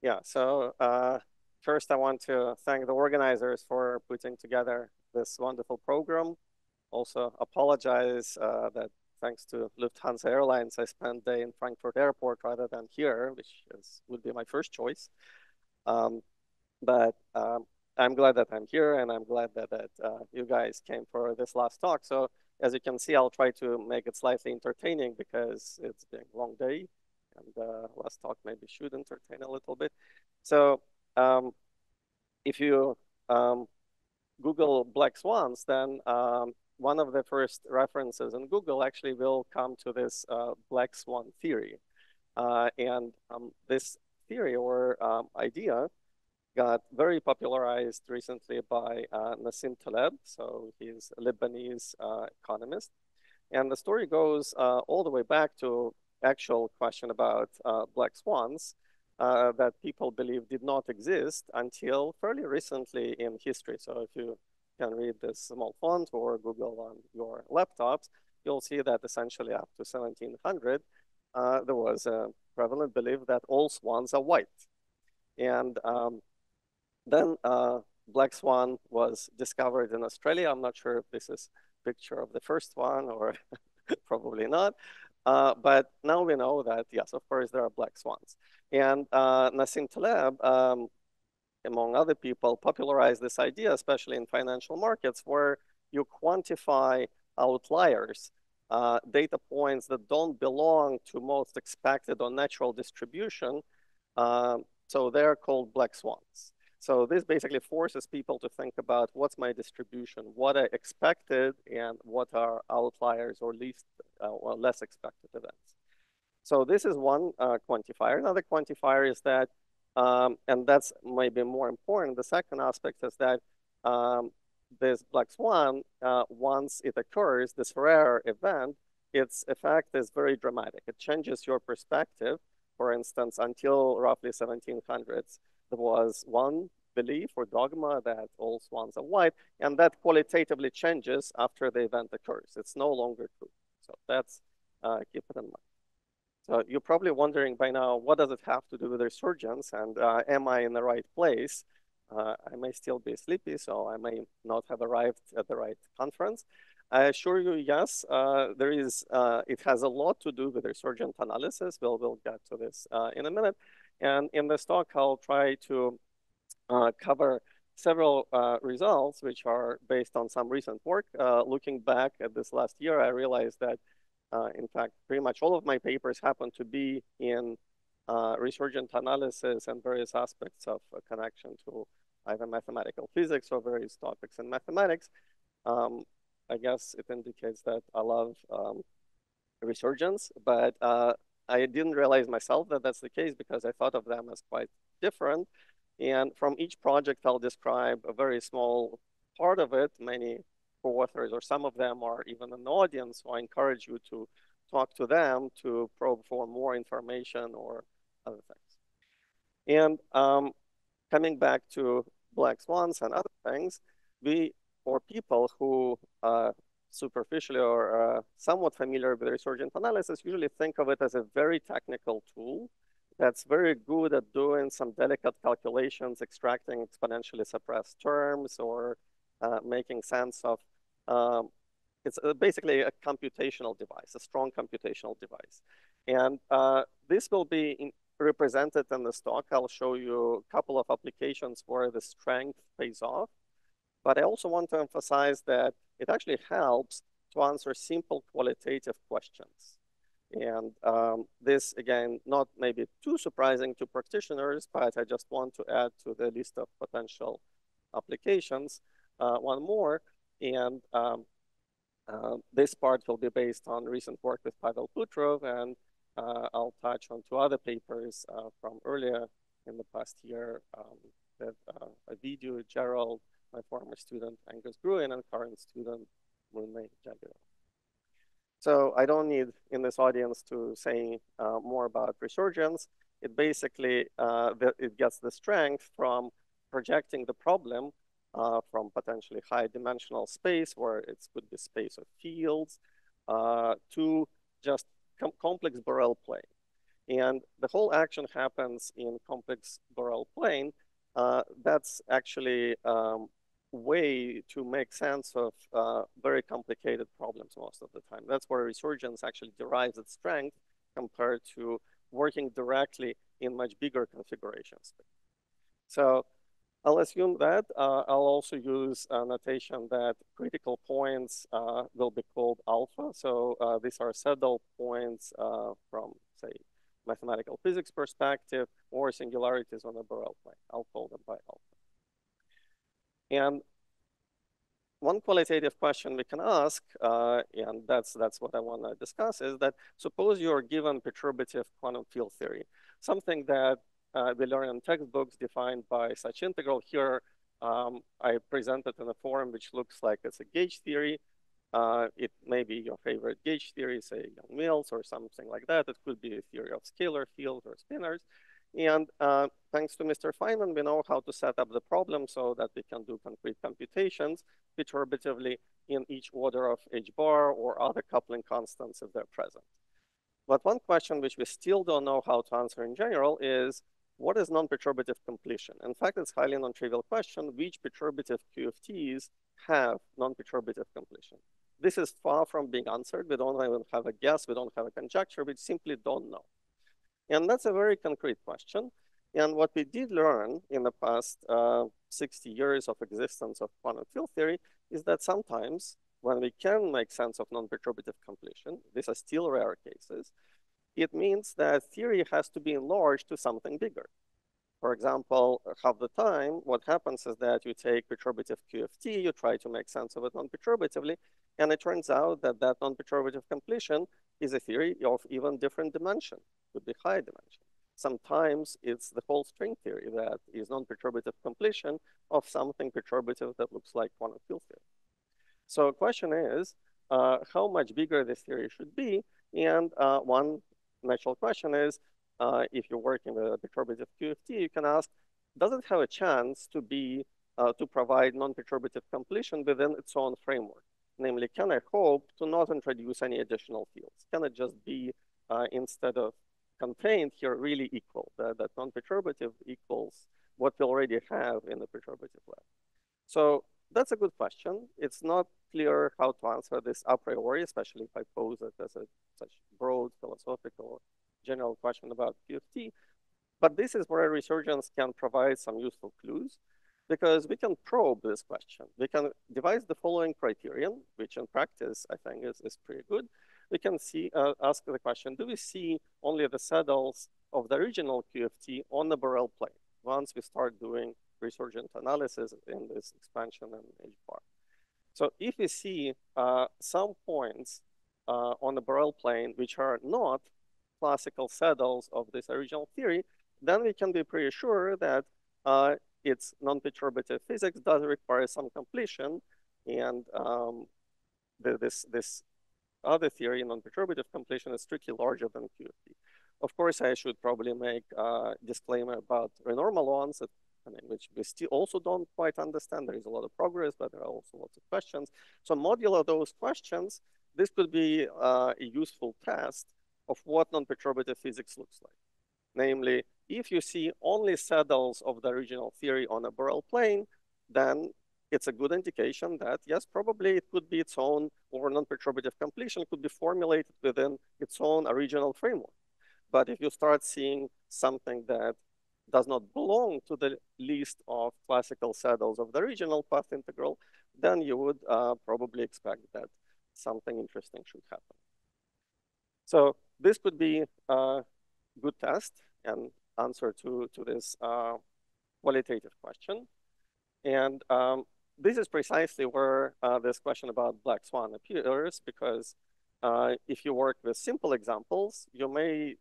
Yeah, so first I want to thank the organizers for putting together this wonderful program. Also apologize that thanks to Lufthansa Airlines, I spent day in Frankfurt Airport rather than here, which would be my first choice. But I'm glad that I'm here, and I'm glad that you guys came for this last talk. So as you can see, I'll try to make it slightly entertaining because it's been a long day, and last talk maybe should entertain a little bit. So if you Google black swans, then one of the first references in Google actually will come to this black swan theory. And this theory or idea got very popularized recently by Nassim Taleb. So he's a Lebanese economist. And the story goes all the way back to actual question about black swans that people believe did not exist until fairly recently in history. So if you can read this small font or Google on your laptops, you'll see that essentially up to 1700, there was a prevalent belief that all swans are white. And then black swan was discovered in Australia. I'm not sure if this is a picture of the first one or probably not. But now we know that, yes, of course, there are black swans. And Nassim Taleb, among other people, popularized this idea, especially in financial markets, where you quantify outliers, data points that don't belong to most expected or natural distribution. So they're called black swans. So this basically forces people to think about what's my distribution, what I expected, and what are outliers or least or less expected events. So this is one quantifier. Another quantifier is that, and that's maybe more important, the second aspect is that this black swan, once it occurs, this rare event, its effect is very dramatic. It changes your perspective. For instance, until roughly 1700s, there was one belief or dogma that all swans are white, and that qualitatively changes after the event occurs. It's no longer true. So that's, keep it in mind. So you're probably wondering by now, what does it have to do with resurgence, and am I in the right place? I may still be sleepy, so I may not have arrived at the right conference. I assure you, yes, there is. It has a lot to do with resurgent analysis. We'll get to this in a minute. And in this talk, I'll try to cover several results which are based on some recent work. Looking back at this last year, I realized that, in fact, pretty much all of my papers happen to be in resurgent analysis and various aspects of a connection to either mathematical physics or various topics in mathematics. I guess it indicates that I love resurgence, but I didn't realize myself that that's the case because I thought of them as quite different. And from each project, I'll describe a very small part of it. Many co-authors or some of them are even in the audience, so I encourage you to talk to them to probe for more information or other things. And coming back to black swans and other things, or people who superficially or somewhat familiar with resurgent analysis usually think of it as a very technical tool that's very good at doing some delicate calculations, extracting exponentially suppressed terms, or making sense of, it's basically a computational device, a strong computational device. And this will be represented in this talk. I'll show you a couple of applications where the strength pays off. But I also want to emphasize that it actually helps to answer simple qualitative questions. And this, again, not maybe too surprising to practitioners, but I just want to add to the list of potential applications one more. And this part will be based on recent work with Pavel Putrov, and I'll touch on two other papers from earlier in the past year with Ovidiu, Gerald, my former student Angus Gruen, and current student Moonmei Jagiel. So I don't need in this audience to say more about resurgence. It basically, it gets the strength from projecting the problem from potentially high dimensional space, where it could be space of fields, to just complex Borel plane. And the whole action happens in complex Borel plane. That's actually way to make sense of very complicated problems most of the time. That's where Resurgence actually derives its strength compared to working directly in much bigger configurations. So I'll assume that. I'll also use a notation that critical points will be called alpha. So these are saddle points from, say, mathematical physics perspective or singularities on a Borel plane. I'll call them by alpha. And one qualitative question we can ask, and that's what I want to discuss, is that suppose you're given perturbative quantum field theory, something that we learn in textbooks defined by such integral. Here, I presented in a form which looks like it's a gauge theory. It may be your favorite gauge theory, say Young-Mills or something like that. It could be a theory of scalar fields or spinors. And thanks to Mr. Feynman, we know how to set up the problem so that we can do concrete computations perturbatively in each order of h bar or other coupling constants if they're present. But one question which we still don't know how to answer in general is, what is non-perturbative completion? In fact, it's a highly non-trivial question, which perturbative QFTs have non-perturbative completion? This is far from being answered. We don't even have a guess. We don't have a conjecture. We simply don't know. And that's a very concrete question. And what we did learn in the past 60 years of existence of quantum field theory is that sometimes when we can make sense of non-perturbative completion, these are still rare cases, it means that theory has to be enlarged to something bigger. For example, half the time, what happens is that you take perturbative QFT, you try to make sense of it non-perturbatively, and it turns out that that non-perturbative completion is a theory of even different dimension, could be high dimension. Sometimes it's the whole string theory that is non-perturbative completion of something perturbative that looks like quantum field theory. So the question is, how much bigger this theory should be? And one natural question is, if you're working with a perturbative QFT, you can ask, does it have a chance to be to provide non-perturbative completion within its own framework? Namely, can I hope to not introduce any additional fields? Can it just be, instead of contained here, really equal, that non-perturbative equals what we already have in the perturbative lab? So that's a good question. It's not clear how to answer this a priori, especially if I pose it as a such broad philosophical general question about QFT. But this is where Resurgence can provide some useful clues, because we can probe this question. We can devise the following criterion, which in practice I think is pretty good. We can ask the question, do we see only the saddles of the original QFT on the Borel plane once we start doing resurgent analysis in this expansion and h bar? So if we see some points on the Borel plane which are not classical saddles of this original theory, then we can be pretty sure that its non-perturbative physics does require some completion, and this other theory, non-perturbative completion, is strictly larger than QFT. Of course, I should probably make a disclaimer about renormal-ons, which we still also don't quite understand. There is a lot of progress, but there are also lots of questions. So modulo those questions, this could be a useful test of what non-perturbative physics looks like. Namely, if you see only saddles of the original theory on a Borel plane, then it's a good indication that, yes, probably it could be its own, or non-perturbative completion could be formulated within its own original framework. But if you start seeing something that does not belong to the list of classical saddles of the original path integral, then you would probably expect that something interesting should happen. So this could be a good test and answer to this qualitative question. And this is precisely where this question about black swan appears, because if you work with simple examples, you may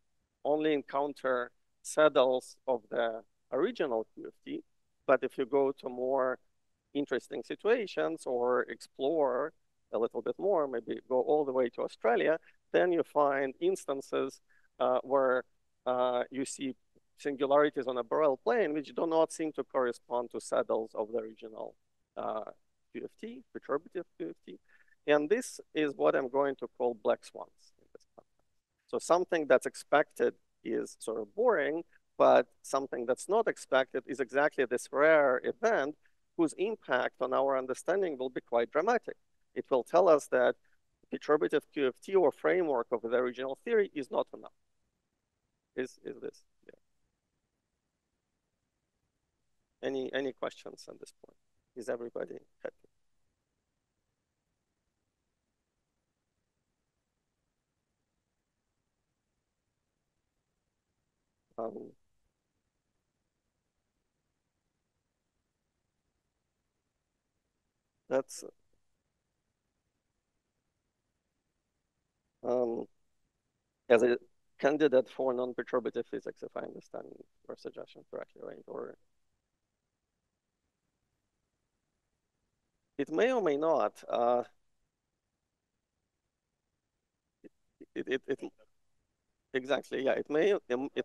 only encounter saddles of the original QFT. But if you go to more interesting situations or explore a little bit more, maybe go all the way to Australia, then you find instances where you see singularities on a Borel plane which do not seem to correspond to saddles of the original QFT, perturbative QFT. And this is what I'm going to call black swans in this context. So something that's expected is sort of boring, but something that's not expected is exactly this rare event whose impact on our understanding will be quite dramatic. It will tell us that perturbative QFT or framework of the original theory is not enough. Is this? Yeah. Any questions at this point? Is everybody happy? Um, that's um, as a candidate for non-perturbative physics, if I understand your suggestion correctly, right? Or it may or may not. It exactly, yeah. It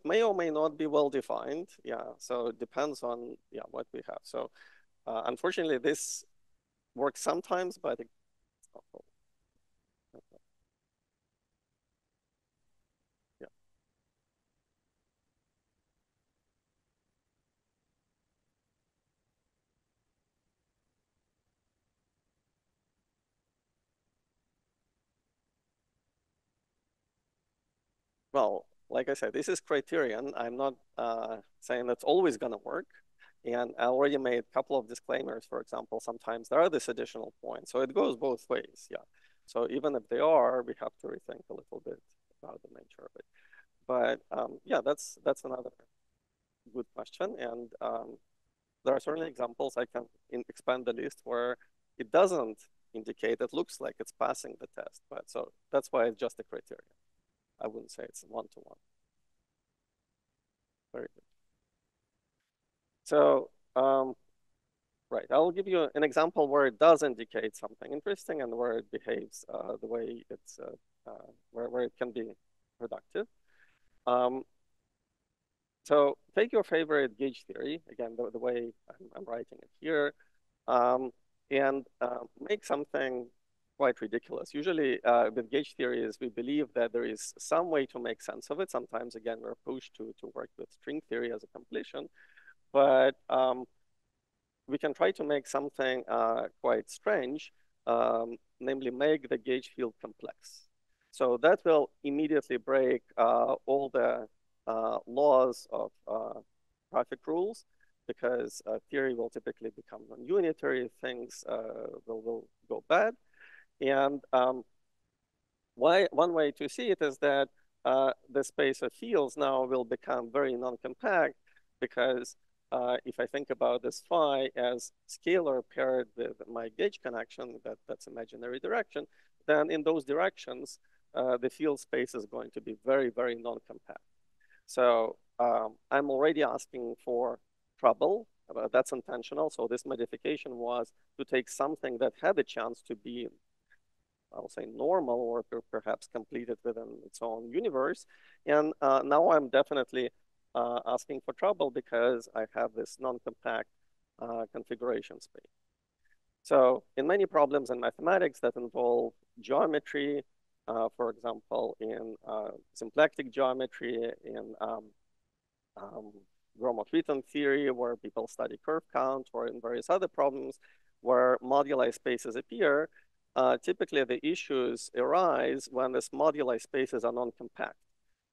may or may not be well defined. Yeah. So it depends on what we have. So unfortunately, this works sometimes, but it's not always. Yeah. Well, like I said, this is criterion. I'm not saying that's always going to work. And I already made a couple of disclaimers. For example, sometimes there are these additional points. So it goes both ways. Yeah. So even if they are, we have to rethink a little bit about the nature of it. But yeah, that's another good question. And there are certainly examples I can expand the list where it doesn't indicate, it looks like it's passing the test. But so that's why it's just a criterion. I wouldn't say it's one-to-one. Very good. So, right, I'll give you an example where it does indicate something interesting and where it behaves the way it's, where it can be productive. Um, so take your favorite gauge theory, again, the way I'm writing it here, um, and make something quite ridiculous. Usually with gauge theories, we believe that there is some way to make sense of it. Sometimes, again, we're pushed to work with string theory as a completion. But we can try to make something quite strange, namely make the gauge field complex. So that will immediately break all the laws of traffic rules, because theory will typically become non-unitary, things will go bad. And one way to see it is that the space of fields now will become very non-compact, because if I think about this phi as scalar paired with my gauge connection, that's imaginary direction, then in those directions, the field space is going to be very, very non-compact. So I'm already asking for trouble. That's intentional. So this modification was to take something that had a chance to be, I'll say, normal, or perhaps completed within its own universe. And now I'm definitely asking for trouble because I have this non-compact configuration space. So in many problems in mathematics that involve geometry, for example, in symplectic geometry, in Gromov-Witten theory, where people study curve count, or in various other problems where moduli spaces appear, typically the issues arise when these moduli spaces are non-compact.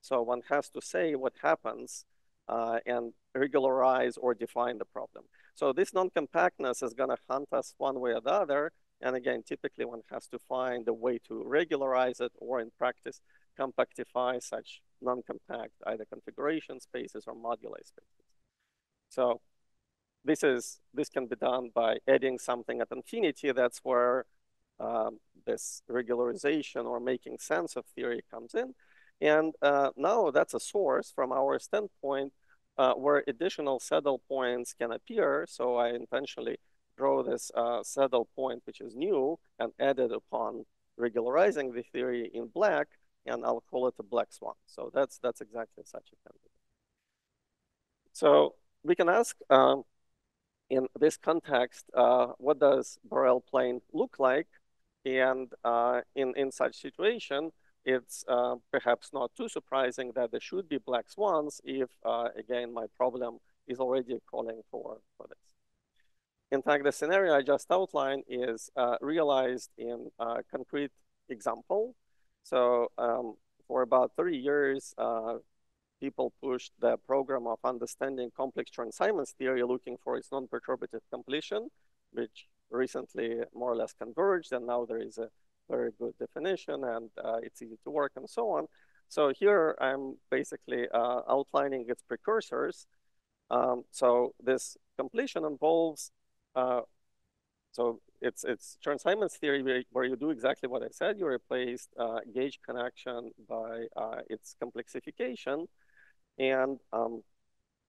So one has to say what happens and regularize or define the problem. So this non-compactness is going to hunt us one way or the other. And again, typically one has to find a way to regularize it, or in practice, compactify such non-compact either configuration spaces or moduli spaces. So this can be done by adding something at infinity. That's where this regularization or making sense of theory comes in. And now that's a source from our standpoint where additional saddle points can appear. So I intentionally draw this saddle point, which is new, and add it upon regularizing the theory in black, and I'll call it a black swan. So that's exactly such a candidate. So we can ask, in this context, what does Borel plane look like? And in such situation, it's perhaps not too surprising that there should be black swans if, again, my problem is already calling for this. In fact, the scenario I just outlined is realized in a concrete example. So for about 30 years, people pushed the program of understanding complex Chern-Simons theory, looking for its non-perturbative completion, which recently more or less converged, and now there is a very good definition, and it's easy to work, and so on. So here I'm basically outlining its precursors. So this completion involves, so it's Chern-Simons theory where you do exactly what I said. You replaced gauge connection by its complexification. And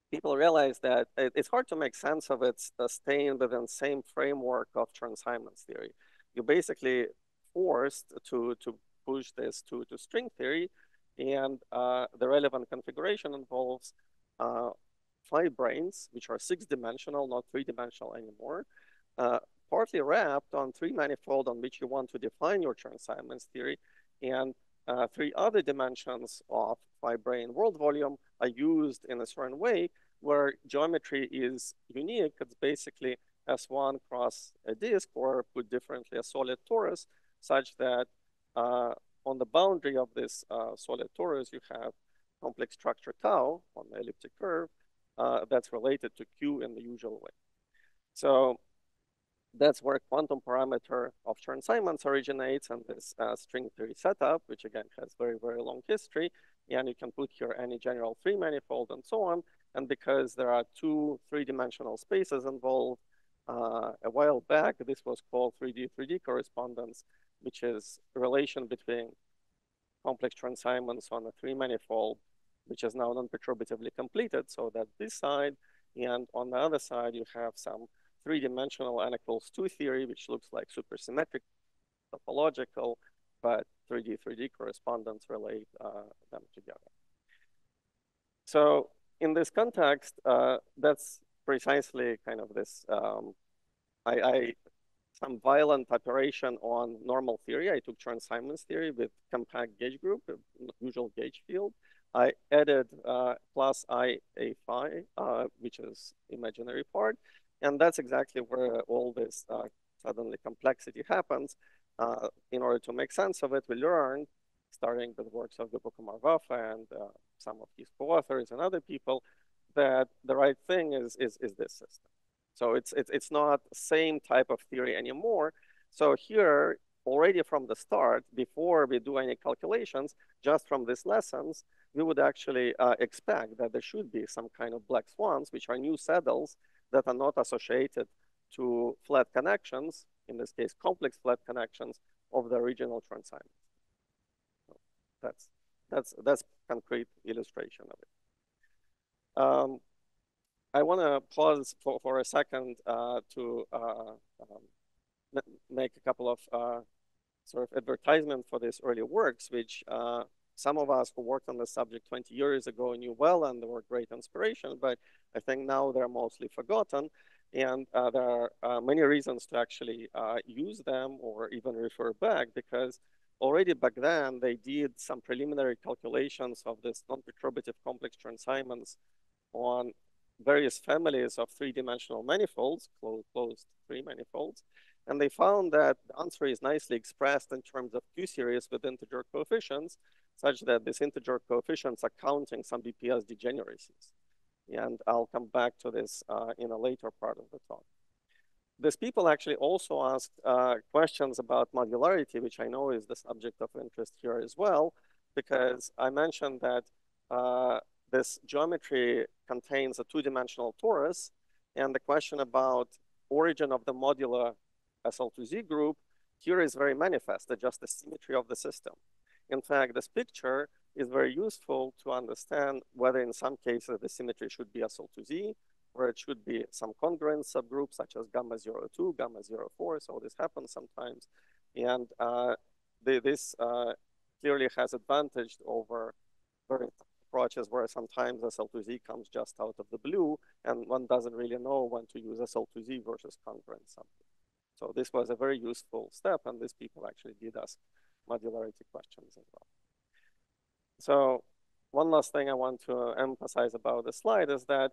people realize that it's hard to make sense of it staying within the same framework of Chern-Simons theory. You're basically forced to push this to string theory, and the relevant configuration involves 5 branes, which are 6-dimensional, not 3-dimensional anymore, partly wrapped on 3 manifold on which you want to define your Chern-Simons theory, and 3 other dimensions of 5-brane world volume are used in a certain way where geometry is unique. It's basically S1 cross a disk, or put differently, a solid torus, such that on the boundary of this solid torus, you have complex structure tau on the elliptic curve that's related to Q in the usual way. So that's where quantum parameter of Chern-Simons originates, and this string theory setup, which again has very, very long history. And you can put here any general 3 manifold and so on. And because there are 2 3-dimensional spaces involved, a while back, this was called 3D correspondence, which is a relation between complex Chern-Simons on a 3 manifold, which is now non-perturbatively completed. So that's this side. And on the other side, you have some 3-dimensional n equals 2 theory, which looks like supersymmetric, topological, but 3D correspondence relate them together. So in this context, that's precisely kind of this, some violent operation on normal theory. I took Chern-Simons theory with compact gauge group, usual gauge field. I added plus I a phi, which is imaginary part. And that's exactly where all this suddenly complexity happens. In order to make sense of it, we learned, starting with works of Gukov and some of his co-authors and other people, that the right thing is this system. So it's not the same type of theory anymore. So here, already from the start, before we do any calculations, just from these lessons, we would actually expect that there should be some kind of black swans, which are new saddles that are not associated to flat connections, in this case, complex flat connections of the original Chern-Simons. So that's concrete illustration of it. I want to pause for a second to make a couple of sort of advertisement for these early works, which some of us who worked on the subject 20 years ago knew well, and they were great inspiration, but I think now they're mostly forgotten. And there are many reasons to actually use them or even refer back, because already back then they did some preliminary calculations of this non-perturbative complex Chern-Simons on various families of 3-dimensional manifolds, closed 3 manifolds. And they found that the answer is nicely expressed in terms of Q series with integer coefficients, such that these integer coefficients are counting some BPS degeneracies. And I'll come back to this in a later part of the talk. These people actually also asked questions about modularity, which I know is the subject of interest here as well, because I mentioned that this geometry contains a 2-dimensional torus, and the question about origin of the modular SL2Z group here is very manifest, just the symmetry of the system. In fact, this picture is very useful to understand whether in some cases the symmetry should be SL2Z, or it should be some congruent subgroup such as gamma 02, gamma 04. So this happens sometimes. And this clearly has advantage over various approaches where sometimes SL2Z comes just out of the blue, and one doesn't really know when to use SL2Z versus congruent subgroup. So this was a very useful step, and these people actually did ask modularity questions as well. So one last thing I want to emphasize about this slide is that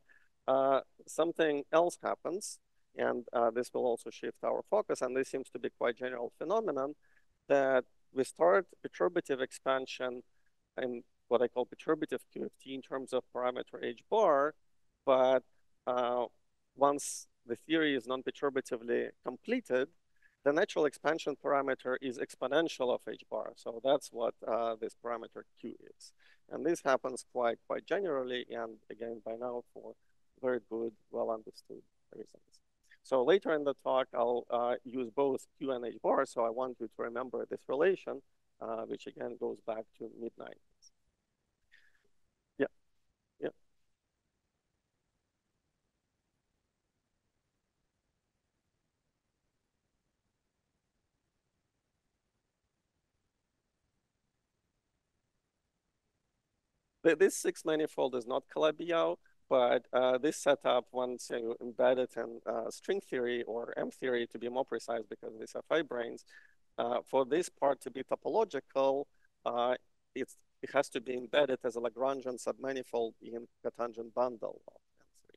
something else happens, and this will also shift our focus, and this seems to be quite general phenomenon, that we start perturbative expansion in what I call perturbative QFT in terms of parameter h bar, but uh, once the theory is non-perturbatively completed, the natural expansion parameter is exponential of h bar. So that's what this parameter q is. And this happens quite generally, and again, by now for very good, well understood reasons. So later in the talk, I'll use both q and h bar. So I want you to remember this relation, which again goes back to mid-90s. Yeah, yeah. This six manifold is not Calabi-Yau, but this setup, once you embed it in string theory or M theory to be more precise, because these are fibranes, for this part to be topological, uh, it has to be embedded as a Lagrangian submanifold in cotangent bundle of M3.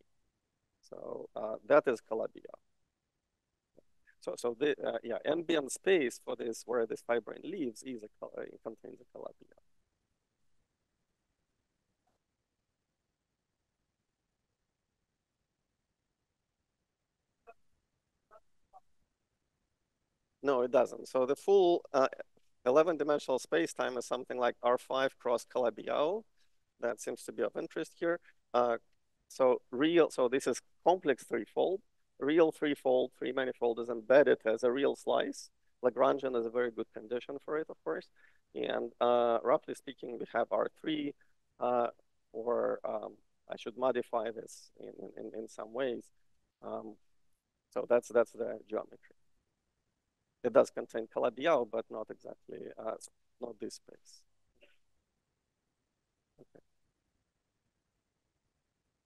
So that is Calabi-Yau. So the yeah, ambient space for this where this fibrane lives is contains a Calabi-Yau. No, it doesn't. So the full 11-dimensional space-time is something like R5 cross Calabi-Yau. That seems to be of interest here. So this is complex threefold. Real threefold, three manifold is embedded as a real slice. Lagrangian is a very good condition for it, of course. And roughly speaking, we have R3, or I should modify this in some ways. So that's the geometry. It does contain Calabi-Yau, but not exactly, not this space. Okay.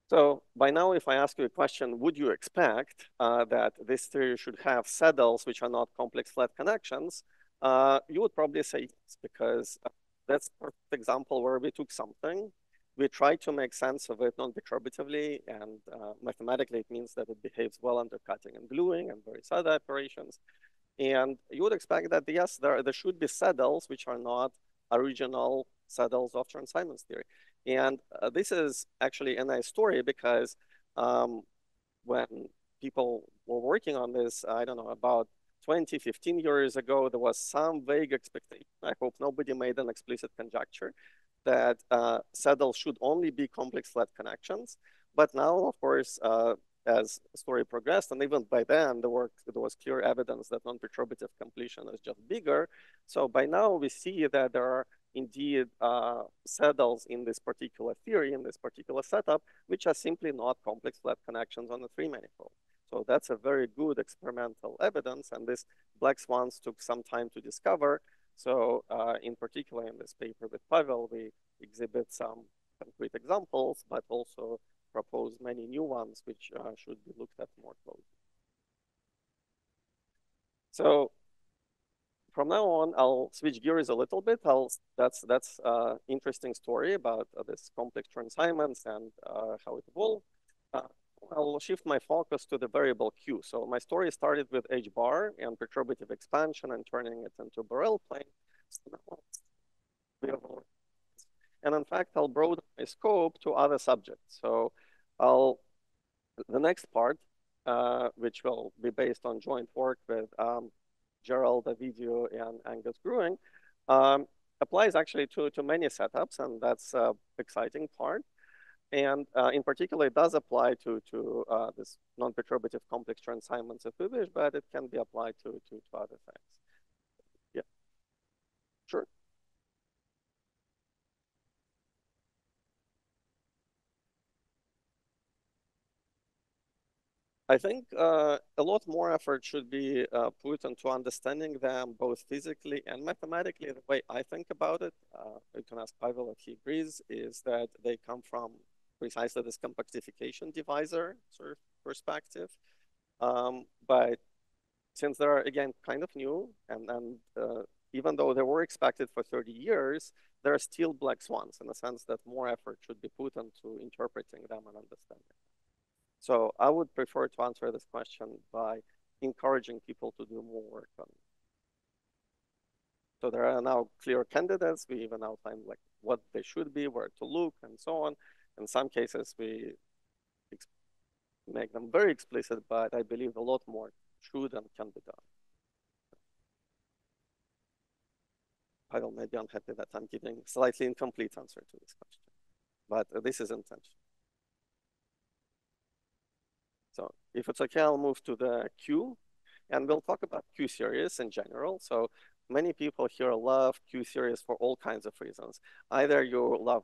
So by now, if I ask you a question, would you expect that this theory should have saddles which are not complex flat connections? You would probably say yes, because that's a perfect example where we took something, we tried to make sense of it non-perturbatively, and mathematically it means that it behaves well under cutting and gluing and various other operations. And you would expect that, yes, there should be saddles which are not original saddles of Chern-Simons theory. And this is actually a nice story because when people were working on this, I don't know, about 20, 15 years ago, there was some vague expectation. I hope nobody made an explicit conjecture that saddles should only be complex flat connections. But now, of course, as the story progressed, and even by then, there was clear evidence that non-perturbative completion is just bigger. So by now, we see that there are indeed saddles in this particular theory, in this particular setup, which are simply not complex flat connections on a three manifold. So that's a very good experimental evidence, and this black swans took some time to discover. So in particular, in this paper with Pavel, we exhibit some concrete examples, but also propose many new ones which should be looked at more closely. So from now on, I'll switch gears a little bit. That's interesting story about this complex Chern-Simons and how it evolved. I'll shift my focus to the variable Q. So my story started with H bar and perturbative expansion and turning it into Borel plane. So now, and in fact, I'll broaden my scope to other subjects. So the next part, which will be based on joint work with Gerald, Davidio, and Angus Grewing, applies actually to many setups, and that's an exciting part. And in particular, it does apply to this non-perturbative complex Chern-Simons if we wish, but it can be applied to other things. Yeah, sure. I think a lot more effort should be put into understanding them both physically and mathematically. The way I think about it, you can ask Pavel if he agrees, is that they come from precisely this compactification divisor sort of perspective. But since they're, again, kind of new and even though they were expected for 30 years, there are still black swans in the sense that more effort should be put into interpreting them and understanding. So I would prefer to answer this question by encouraging people to do more work on it. So there are now clear candidates. We even outlined like what they should be, where to look, and so on. In some cases, we make them very explicit, but I believe a lot more should and can be done. Pavel may be unhappy that I'm giving slightly incomplete answer to this question, but this is intention. So if it's okay, I'll move to the Q, and we'll talk about Q series in general. So many people here love Q series for all kinds of reasons. Either you love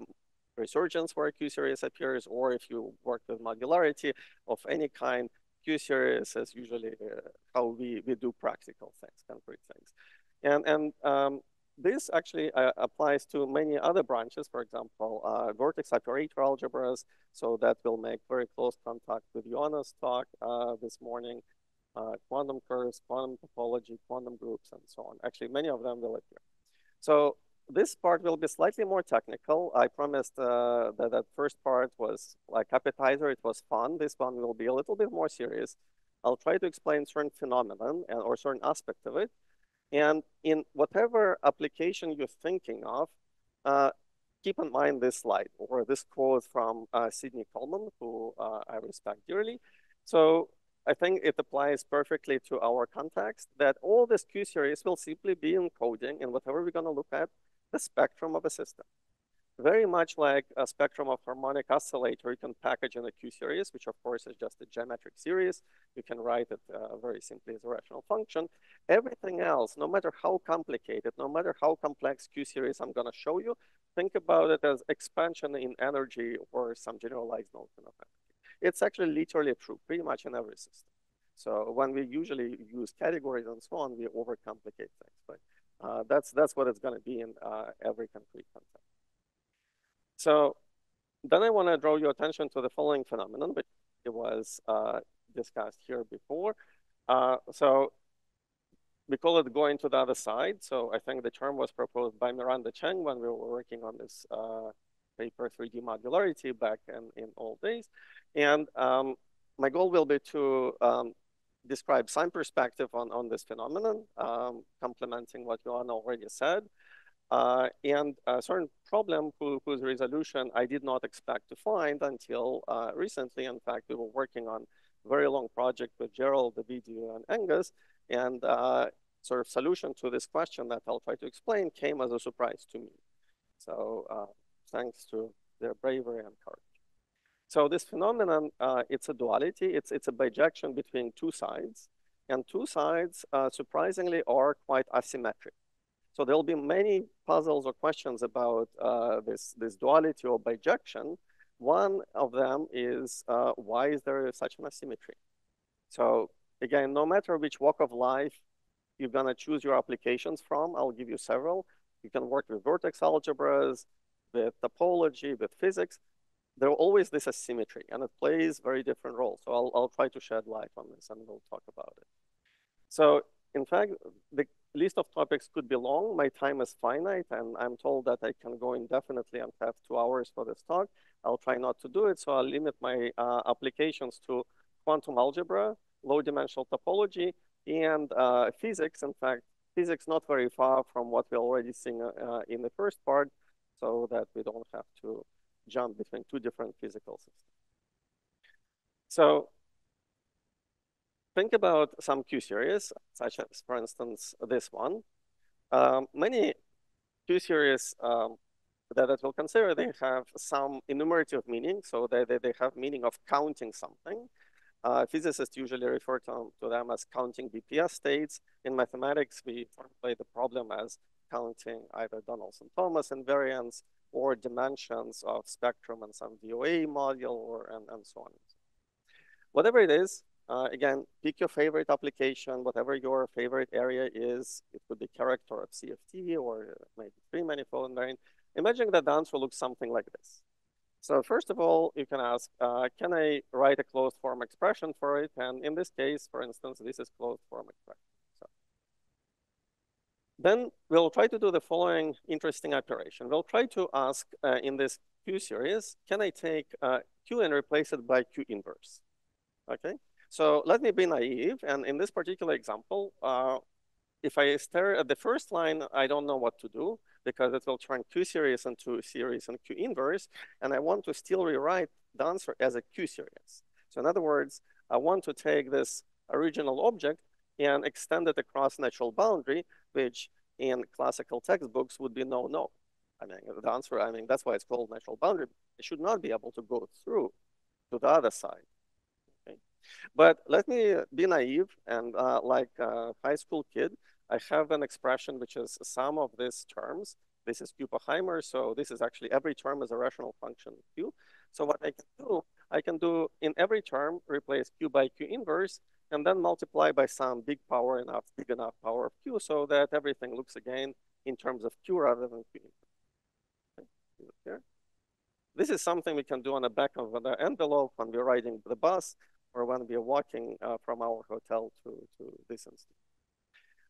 Resurgence where Q series appears, or if you work with modularity of any kind, Q series is usually how we do practical things, concrete things. And this actually applies to many other branches, for example, vertex operator algebras. So that will make very close contact with Joanna's talk this morning, quantum curves, quantum topology, quantum groups, and so on. Actually, many of them will appear. So this part will be slightly more technical. I promised that first part was like appetizer. It was fun. This one will be a little bit more serious. I'll try to explain certain phenomenon or certain aspect of it. And in whatever application you're thinking of, keep in mind this slide or this quote from Sidney Coleman, who I respect dearly. So I think it applies perfectly to our context that all this Q series will simply be encoding in whatever we're going to look at the spectrum of a system. Very much like a spectrum of harmonic oscillator, you can package in a Q series, which of course is just a geometric series. You can write it very simply as a rational function. Everything else, no matter how complicated, no matter how complex Q series I'm going to show you, think about it as expansion in energy or some generalized notion of energy. It's actually literally true pretty much in every system. So when we usually use categories and so on, we overcomplicate things. But that's what it's going to be in every concrete context. So then I want to draw your attention to the following phenomenon, but it was discussed here before. So we call it going to the other side. So I think the term was proposed by Miranda Cheng when we were working on this paper 3D modularity back in old days. And my goal will be to describe some perspective on this phenomenon, complementing what Joanna already said. And a certain problem whose resolution I did not expect to find until recently. In fact, we were working on a very long project with Gerald, Davidio, and Angus, and sort of solution to this question that I'll try to explain came as a surprise to me. So thanks to their bravery and courage. So this phenomenon, it's a duality. It's a bijection between two sides, and two sides, surprisingly, are quite asymmetric. So there'll be many puzzles or questions about this duality or bijection. One of them is why is there such an asymmetry? So again, no matter which walk of life you're gonna choose your applications from, I'll give you several. You can work with vertex algebras, with topology, with physics. There's always this asymmetry, and it plays very different roles. So I'll try to shed light on this, and we'll talk about it. So in fact, the list of topics could be long. My time is finite, and I'm told that I can go indefinitely and have 2 hours for this talk. I'll try not to do it, so I'll limit my applications to quantum algebra, low-dimensional topology, and physics. In fact, physics not very far from what we're already seeing in the first part, so that we don't have to jump between two different physical systems. So think about some Q series, such as, for instance, this one. Many Q series that we'll consider, they have some enumerative meaning, so they have meaning of counting something. Physicists usually refer to them as counting BPS states. In mathematics, we formulate the problem as counting either Donaldson-Thomas invariants or dimensions of spectrum and some VOA module and so on. Whatever it is, again, pick your favorite application, whatever your favorite area is. It could be character of CFT or maybe three-manifold invariant. Imagine that the answer looks something like this. So first of all, you can ask, can I write a closed form expression for it? And in this case, for instance, this is closed form expression. So Then we'll try to do the following interesting operation. We'll try to ask in this Q series, can I take Q and replace it by Q inverse? Okay, so let me be naive. And in this particular example, if I stare at the first line, I don't know what to do because it will turn Q series into series and Q inverse. And I want to still rewrite the answer as a Q series. So in other words, I want to take this original object and extend it across natural boundary, which in classical textbooks would be no, no. I mean, the answer, I mean, that's why it's called natural boundary. It should not be able to go through to the other side. Okay? But let me be naive and like a high school kid, I have an expression which is sum of these terms. This is Q-Poheimer, so this is actually every term is a rational function of Q. So what I can do in every term, replace Q by Q inverse, and then multiply by some big enough power of Q so that everything looks again in terms of Q rather than Q inverse. Okay. Here. This is something we can do on the back of the envelope when we're riding the bus or when we're walking from our hotel to this institute.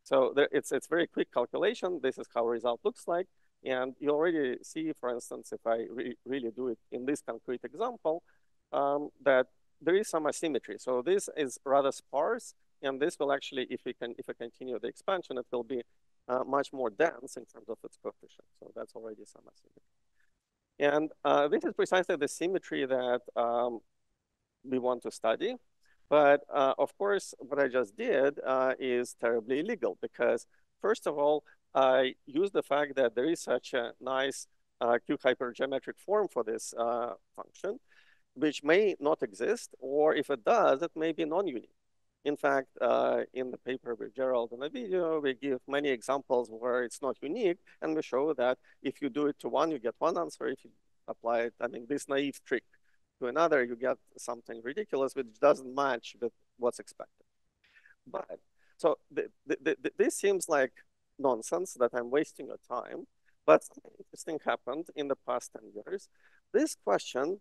So it's very quick calculation. This is how result looks like. And you already see, for instance, if I really do it in this concrete example, that there is some asymmetry. So this is rather sparse. And this will actually, if I continue the expansion, it will be much more dense in terms of its coefficient. So that's already some asymmetry. And this is precisely the symmetry that we want to study. But of course, what I just did is terribly illegal because, first of all, I use the fact that there is such a nice Q hypergeometric form for this function, which may not exist, or if it does, it may be non-unique. In fact, in the paper with Gerald and the video, we give many examples where it's not unique, and we show that if you do it to one, you get one answer. If you apply it, I mean, this naive trick to another, you get something ridiculous which doesn't match with what's expected. But so this seems like nonsense that I'm wasting your time, but something interesting happened in the past 10 years. This question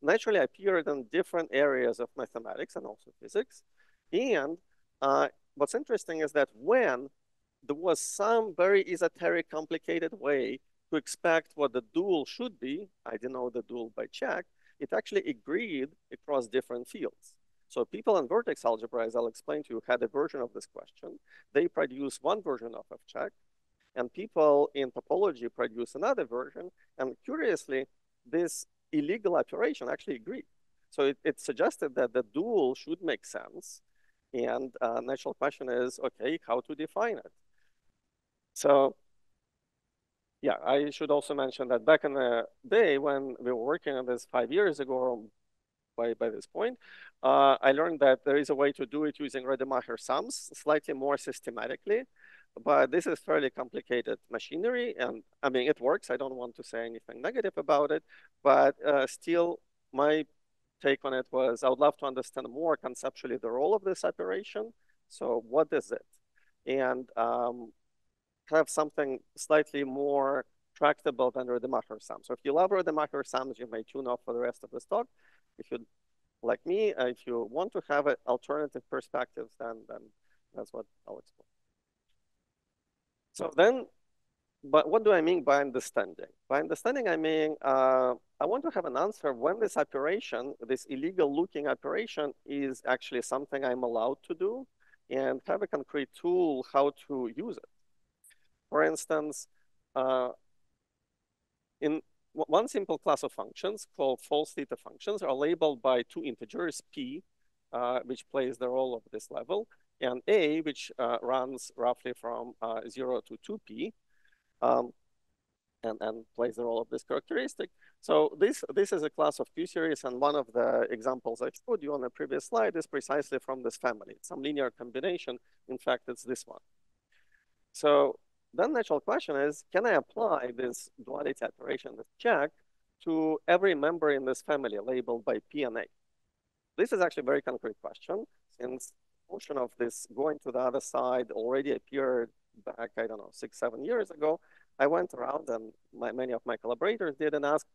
naturally appeared in different areas of mathematics and also physics. And what's interesting is that when there was some very esoteric, complicated way to expect what the dual should be, I denote the dual by check, it actually agreed across different fields. So people in vertex algebra, as I'll explain to you, had a version of this question. They produce one version of check, and people in topology produce another version. And curiously, this illegal operation actually agreed. So it suggested that the dual should make sense. And natural question is, okay, how to define it? So yeah, I should also mention that back in the day when we were working on this 5 years ago, by this point, I learned that there is a way to do it using Rademacher sums, slightly more systematically. But this is fairly complicated machinery. And I mean, it works. I don't want to say anything negative about it. But still, my take on it was I would love to understand more conceptually the role of this operation. So what is it? And have something slightly more tractable than Rademacher sums. So if you love Rademacher sums, you may tune off for the rest of this talk. If you, like me, if you want to have alternative perspectives, then that's what I'll explain. So then, but what do I mean by understanding? By understanding, I mean, I want to have an answer when this operation, this illegal looking operation is actually something I'm allowed to do and have a concrete tool how to use it. For instance, in one simple class of functions called false theta functions are labeled by two integers, p, which plays the role of this level, and a, which runs roughly from 0 to 2p, and plays the role of this characteristic. So this is a class of Q series, and one of the examples I showed you on the previous slide is precisely from this family. It's some linear combination. In fact, it's this one. So then natural question is, can I apply this duality operation, this check, to every member in this family labeled by P and A? This is actually a very concrete question, since motion of this going to the other side already appeared back, I don't know, 6, 7 years ago. I went around and many of my collaborators did and asked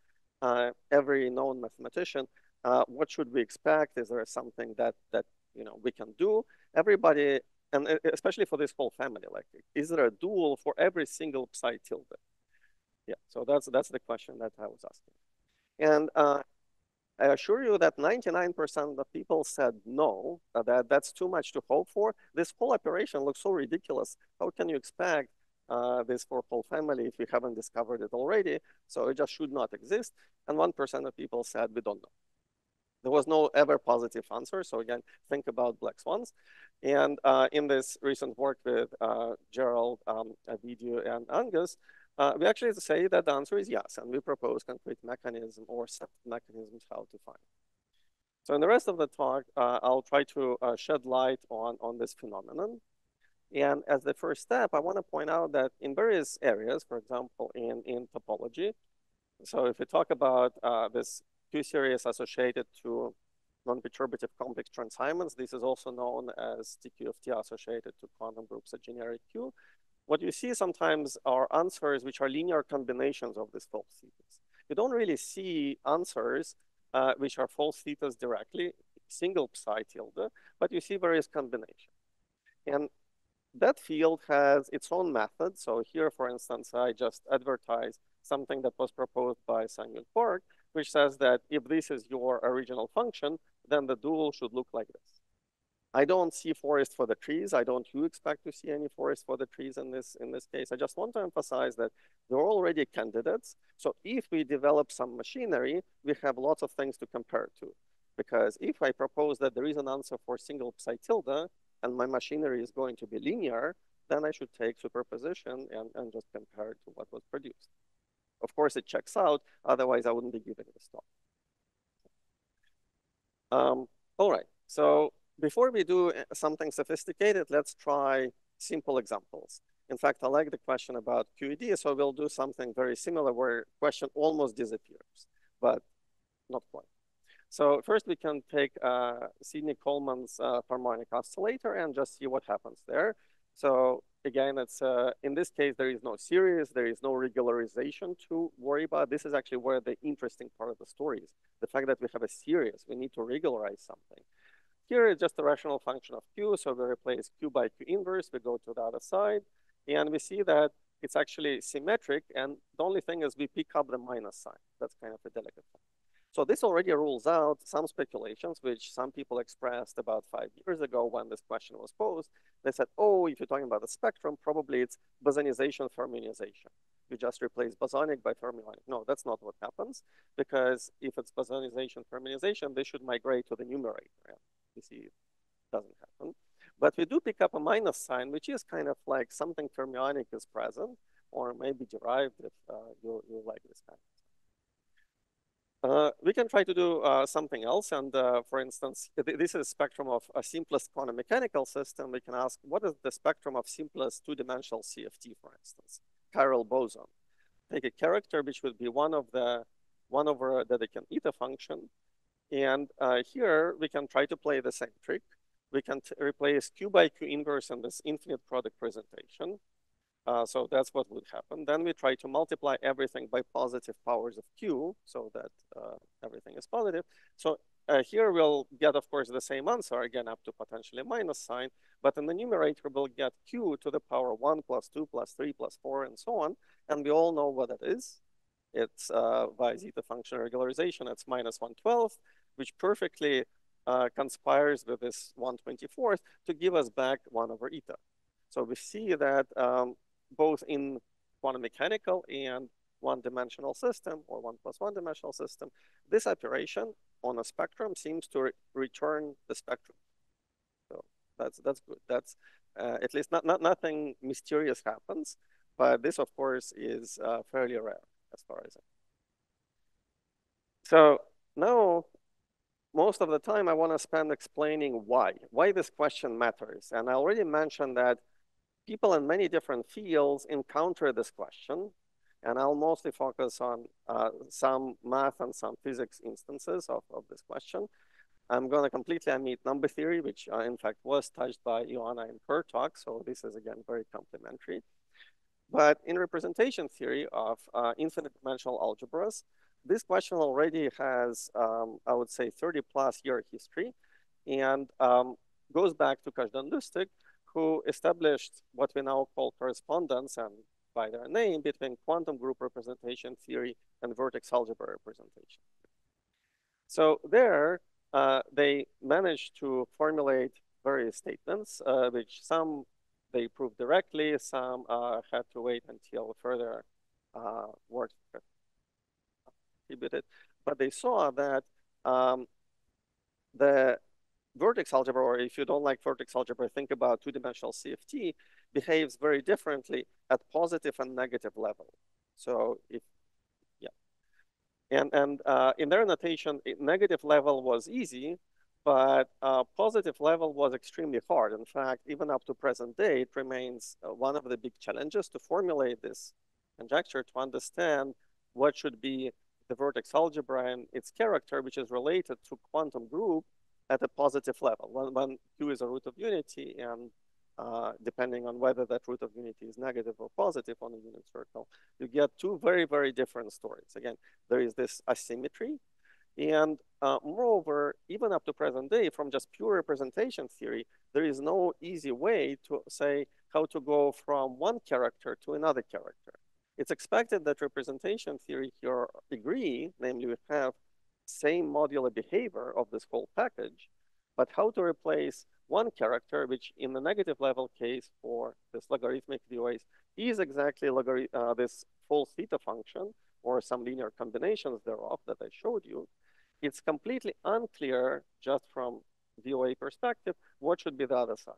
every known mathematician, what should we expect? Is there something that we can do? Everybody and especially for this whole family, like, is there a dual for every single psi tilde? Yeah, so that's the question that I was asking. And I assure you that 99% of people said no, that's too much to hope for. This whole operation looks so ridiculous. How can you expect this for whole family if we haven't discovered it already? So it just should not exist. And 1% of people said we don't know. There was no ever positive answer. So again, think about black swans. And in this recent work with Gerald, Avidio, and Angus, we actually say that the answer is yes, and we propose concrete mechanism or set mechanisms how to find. So in the rest of the talk, I'll try to shed light on this phenomenon. And as the first step, I want to point out that in various areas, for example, in topology, so if we talk about this Q series associated to non-perturbative complex transheimonds, this is also known as TQ of T associated to quantum groups at generic Q. What you see sometimes are answers which are linear combinations of these false thetas. You don't really see answers which are false thetas directly, single psi tilde, but you see various combinations. And that field has its own method. So here, for instance, I just advertise something that was proposed by Samuel Park, which says that if this is your original function, then the dual should look like this. I don't see forest for the trees. I don't you expect to see any forest for the trees in this case. I just want to emphasize that there are already candidates. So if we develop some machinery, we have lots of things to compare to. Because if I propose that there is an answer for single psi tilde, and my machinery is going to be linear, then I should take superposition and just compare it to what was produced. Of course, it checks out. Otherwise, I wouldn't be giving this talk. All right. So before we do something sophisticated, let's try simple examples. In fact, I like the question about QED, so we'll do something very similar where question almost disappears, but not quite. So first we can take Sidney Coleman's harmonic oscillator and just see what happens there. So again, it's in this case, there is no series, there is no regularization to worry about. This is actually where the interesting part of the story is. The fact that we have a series, we need to regularize something. Here is just a rational function of Q. So we replace Q by Q inverse, we go to the other side, and we see that it's actually symmetric. And the only thing is we pick up the minus sign. That's kind of a delicate thing. So this already rules out some speculations, which some people expressed about 5 years ago when this question was posed. They said, oh, if you're talking about the spectrum, probably it's bosonization fermionization. You just replace bosonic by fermionic. No, that's not what happens, because if it's bosonization fermionization, they should migrate to the numerator. And you see, it doesn't happen. But we do pick up a minus sign, which is kind of like something fermionic is present, or maybe derived if you like this kind of. We can try to do something else. And for instance, this is a spectrum of a simplest quantum mechanical system. We can ask, what is the spectrum of simplest two-dimensional CFT, for instance? Chiral boson. Take a character, which would be 1 over the Dedekind eta function. And here, we can try to play the same trick. We can replace Q by Q inverse in this infinite product presentation. So that's what would happen. Then we try to multiply everything by positive powers of Q so that everything is positive. So here we'll get, of course, the same answer, again, up to potentially minus sign. But in the numerator, we'll get Q to the power 1 plus 2 plus 3 plus 4 and so on. And we all know what it is. It's by zeta function regularization. It's minus 1/12, which perfectly conspires with this 1/24 to give us back 1 over eta. So we see that both in quantum mechanical and one-dimensional system or 1 plus 1 dimensional system, this operation on a spectrum seems to return the spectrum. So that's good. That's at least nothing mysterious happens, but this of course is fairly rare as far as I know. So now most of the time I want to spend explaining why this question matters. And I already mentioned that people in many different fields encounter this question, and I'll mostly focus on some math and some physics instances of this question. I'm going to completely omit number theory, which in fact was touched by Ioana in her talk, so this is again very complementary. But in representation theory of infinite dimensional algebras, this question already has, I would say, 30+ year history, and goes back to Kazhdan Lustig, who established what we now call correspondence, and by their name, between quantum group representation theory and vertex algebra representation. So there, they managed to formulate various statements, which some they proved directly, some had to wait until further work contributed. But they saw that the vertex algebra, or if you don't like vertex algebra, think about two-dimensional CFT, behaves very differently at positive and negative level. So if, yeah. And in their notation, negative level was easy, but positive level was extremely hard. In fact, even up to present day, it remains one of the big challenges to formulate this conjecture to understand what should be the vertex algebra and its character, which is related to quantum group at a positive level. When Q is a root of unity, and depending on whether that root of unity is negative or positive on a unit circle, you get two very, very different stories. Again, there is this asymmetry. And moreover, even up to present day, from just pure representation theory, there is no easy way to say how to go from one character to another character. It's expected that representation theory here agree, namely we have same modular behavior of this whole package, but how to replace one character, which in the negative level case for this logarithmic VOAs is exactly this false theta function or some linear combinations thereof that I showed you. It's completely unclear just from VOA perspective, what should be the other side.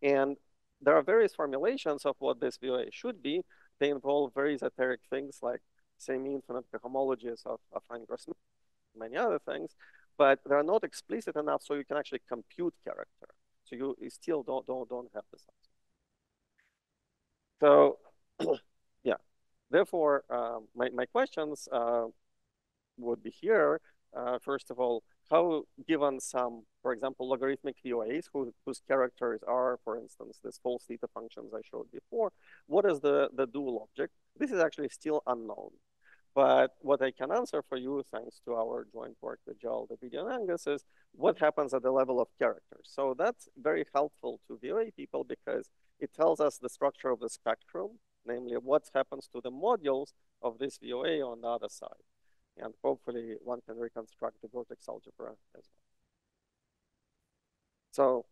And there are various formulations of what this VOA should be. They involve very esoteric things like semi-infinite cohomologies of affine gross, many other things, but they're not explicit enough so you can actually compute character. So you still don't have this answer. So yeah, therefore, my questions would be here. First of all, how, given some, for example, logarithmic VOAs whose characters are, for instance, this false theta functions I showed before, what is the dual object? This is actually still unknown. But what I can answer for you, thanks to our joint work with Joel, David, and Angus, is what happens at the level of characters. So that's very helpful to VOA people because it tells us the structure of the spectrum, namely what happens to the modules of this VOA on the other side. And hopefully one can reconstruct the vertex algebra as well. So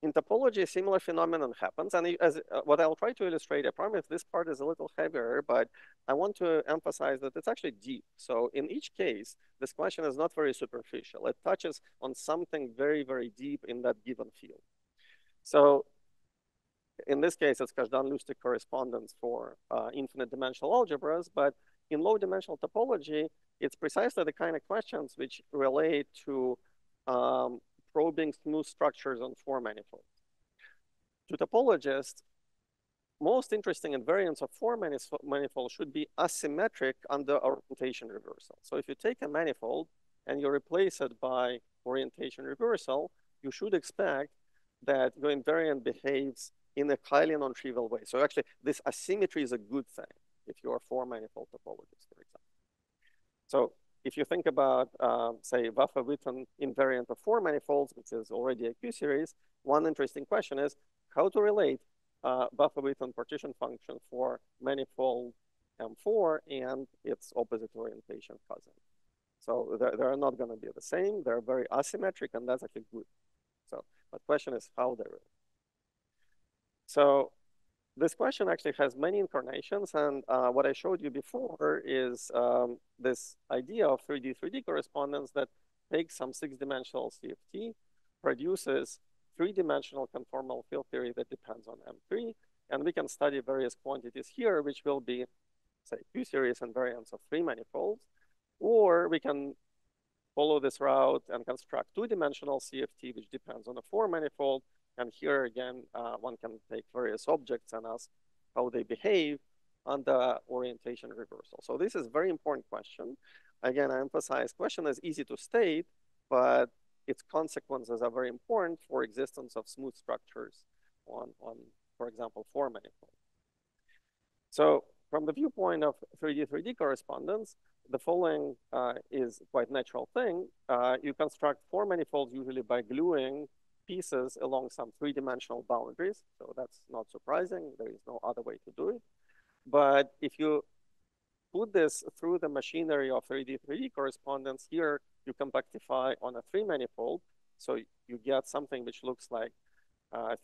in topology, a similar phenomenon happens. And what I'll try to illustrate, I promise this part is a little heavier, but I want to emphasize that it's actually deep. So in each case, this question is not very superficial. It touches on something very, very deep in that given field. So in this case, it's Kazhdan-Lusztig correspondence for infinite dimensional algebras, but in low dimensional topology, it's precisely the kind of questions which relate to probing smooth structures on four manifolds. To topologists, most interesting invariants of four manifolds should be asymmetric under orientation reversal. So if you take a manifold and you replace it by orientation reversal, you should expect that your invariant behaves in a highly non-trivial way. So actually, this asymmetry is a good thing if you're a four manifold topologist, for example. So if you think about, say, Vafa-Witten invariant of four manifolds, which is already a Q-series, one interesting question is how to relate Vafa-Witten partition function for manifold M4 and its opposite orientation cousin. So they're not going to be the same. They're very asymmetric, and that's actually good. So the question is how they relate. So this question actually has many incarnations, and what I showed you before is this idea of 3D correspondence that takes some six-dimensional CFT, produces three-dimensional conformal field theory that depends on M3, and we can study various quantities here, which will be, say, Q-series invariants of three manifolds, or we can follow this route and construct two-dimensional CFT, which depends on a four manifold. And here again, one can take various objects and ask how they behave under orientation reversal. So this is a very important question. Again, I emphasize question is easy to state, but its consequences are very important for existence of smooth structures on for example, four manifold. So from the viewpoint of 3D correspondence, the following is quite natural thing. You construct four manifolds usually by gluing pieces along some three-dimensional boundaries. So that's not surprising. There is no other way to do it. But if you put this through the machinery of 3D correspondence, here you compactify on a three-manifold. So you get something which looks like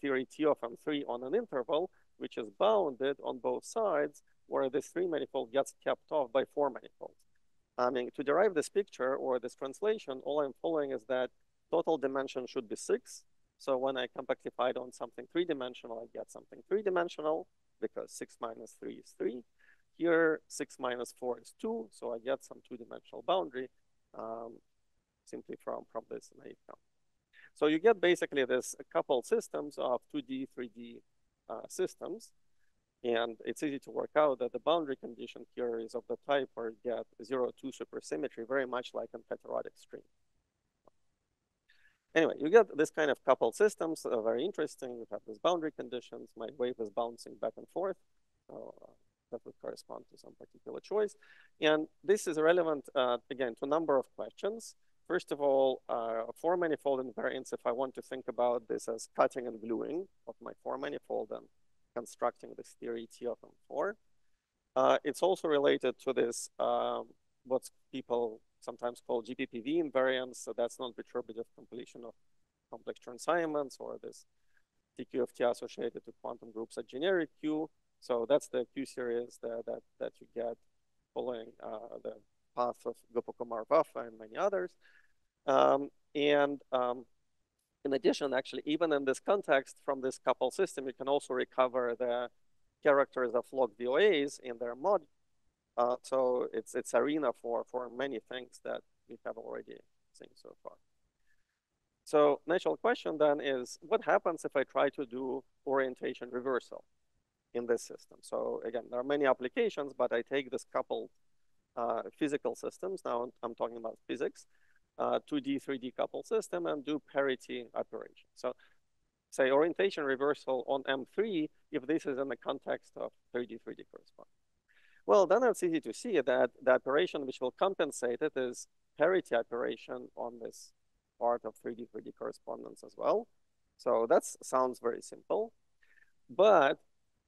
theory T of M3 on an interval, which is bounded on both sides, where this three-manifold gets capped off by four manifolds. I mean, to derive this picture or this translation, all I'm following is that total dimension should be 6. So when I compactify it on something three-dimensional, I get something three-dimensional, because 6 minus 3 is 3. Here, 6 minus 4 is 2, so I get some two-dimensional boundary simply from this naive count. So you get basically this coupled systems of 2D, 3D systems. And it's easy to work out that the boundary condition here is of the type where you get 0, 2 supersymmetry, very much like in heterotic string. Anyway, you get this kind of coupled systems, very interesting. You have these boundary conditions. My wave is bouncing back and forth. So that would correspond to some particular choice. And this is relevant, again, to a number of questions. First of all, four manifold invariance, if I want to think about this as cutting and gluing of my four manifold and constructing this theory T of M4. It's also related to this, what people sometimes call GPPV invariance. So that's non-perturbative completion of complex transassignments, or this TQ of T associated to quantum groups at generic Q. So that's the Q series that you get following the path of Gopakumar-Vafa and many others. In addition, actually, even in this context, from this coupled system, you can also recover the characters of log VOAs in their mod. So it's arena for many things that we have already seen so far. So natural question then is, what happens if I try to do orientation reversal in this system? So again, there are many applications, but I take this coupled physical systems. Now I'm talking about physics. 2D, 3D coupled system, and do parity operation. So say orientation reversal on M3, if this is in the context of 3D, 3D correspondence. Well, then it's easy to see that the operation which will compensate it is parity operation on this part of 3D, 3D correspondence as well. So that sounds very simple. But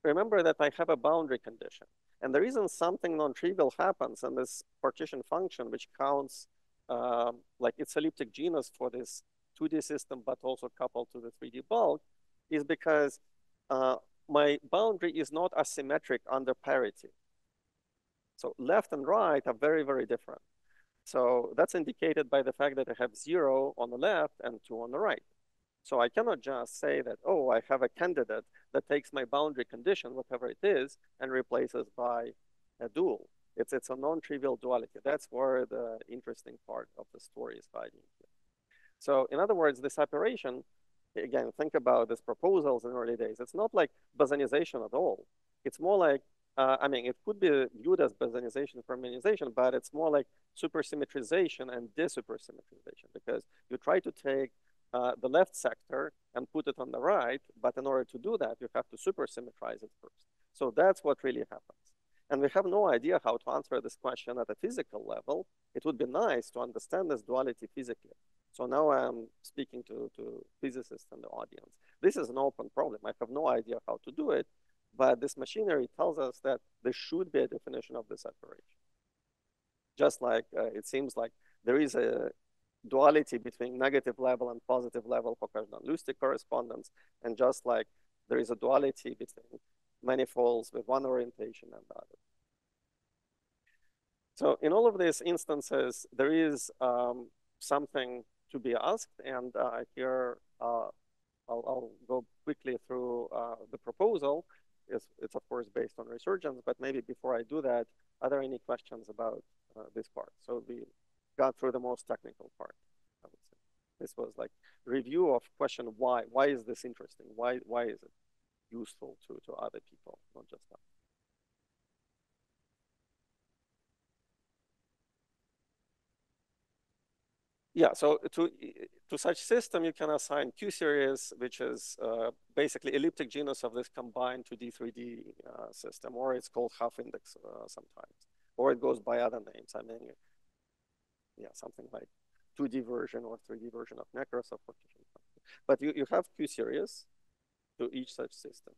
remember that I have a boundary condition. And the reason something non-trivial happens in this partition function, which counts like its elliptic genus for this 2D system, but also coupled to the 3D bulk, is because my boundary is not asymmetric under parity. So left and right are very, very different. So that's indicated by the fact that I have 0 on the left and 2 on the right. So I cannot just say that, oh, I have a candidate that takes my boundary condition, whatever it is, and replaces by a dual. It's a non-trivial duality. That's where the interesting part of the story is hiding here. So in other words, this operation, again, think about these proposals in early days. It's not like Bosonization at all. It's more like, I mean, it could be viewed as Bosonization for minimization, but it's more like supersymmetrization and desupersymmetrization, because you try to take the left sector and put it on the right, but in order to do that, you have to supersymmetrize it first. So that's what really happens. And we have no idea how to answer this question at a physical level. It would be nice to understand this duality physically. So now I'm speaking to physicists in the audience. This is an open problem. I have no idea how to do it, but this machinery tells us that there should be a definition of this operation. Just like it seems like there is a duality between negative level and positive level for Kazhdan-Lusztig correspondence, and just like there is a duality between manifolds with one orientation and the other. So in all of these instances, there is something to be asked, and here I'll go quickly through the proposal. It's of course based on Resurgence, but maybe before I do that, are there any questions about this part? So we got through the most technical part, I would say. This was like review of question why. Why is this interesting? Why is it useful to other people, not just us? Yeah, so to such system, you can assign Q series, which is basically elliptic genus of this combined 2D, 3D system, or it's called half index sometimes, or it goes by other names. I mean, yeah, something like 2D version or 3D version of Nekrasov partition. But you have Q series to each such system.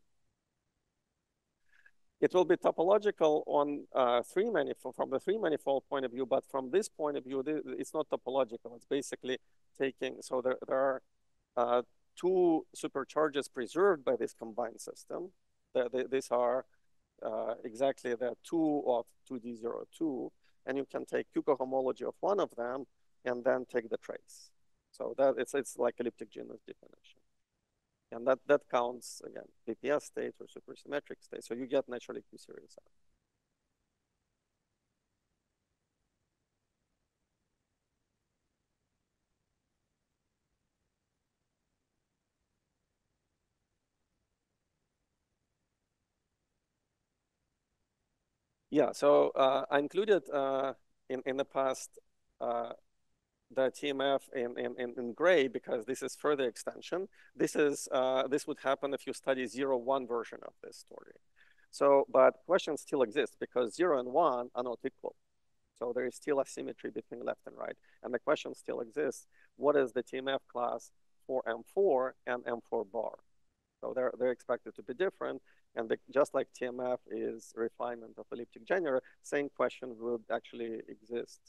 It will be topological on three manifold from the three manifold point of view, but from this point of view, it's not topological. It's basically taking, so there are two supercharges preserved by this combined system. These are exactly the 2 of 2D02, and you can take Q cohomology of one of them and then take the trace. So that it's like elliptic genus definition. And that counts, again, PPS state or supersymmetric state. So you get naturally Q series out. Yeah, so I included in the past the TMF in gray because this is further extension. This would happen if you study 0-1 version of this story. So, but questions still exist because 0 and 1 are not equal. So there is still asymmetry between left and right. And the question still exists, what is the TMF class for M4 and M4 bar? So they're expected to be different. And just like TMF is refinement of elliptic genera, same question would actually exist.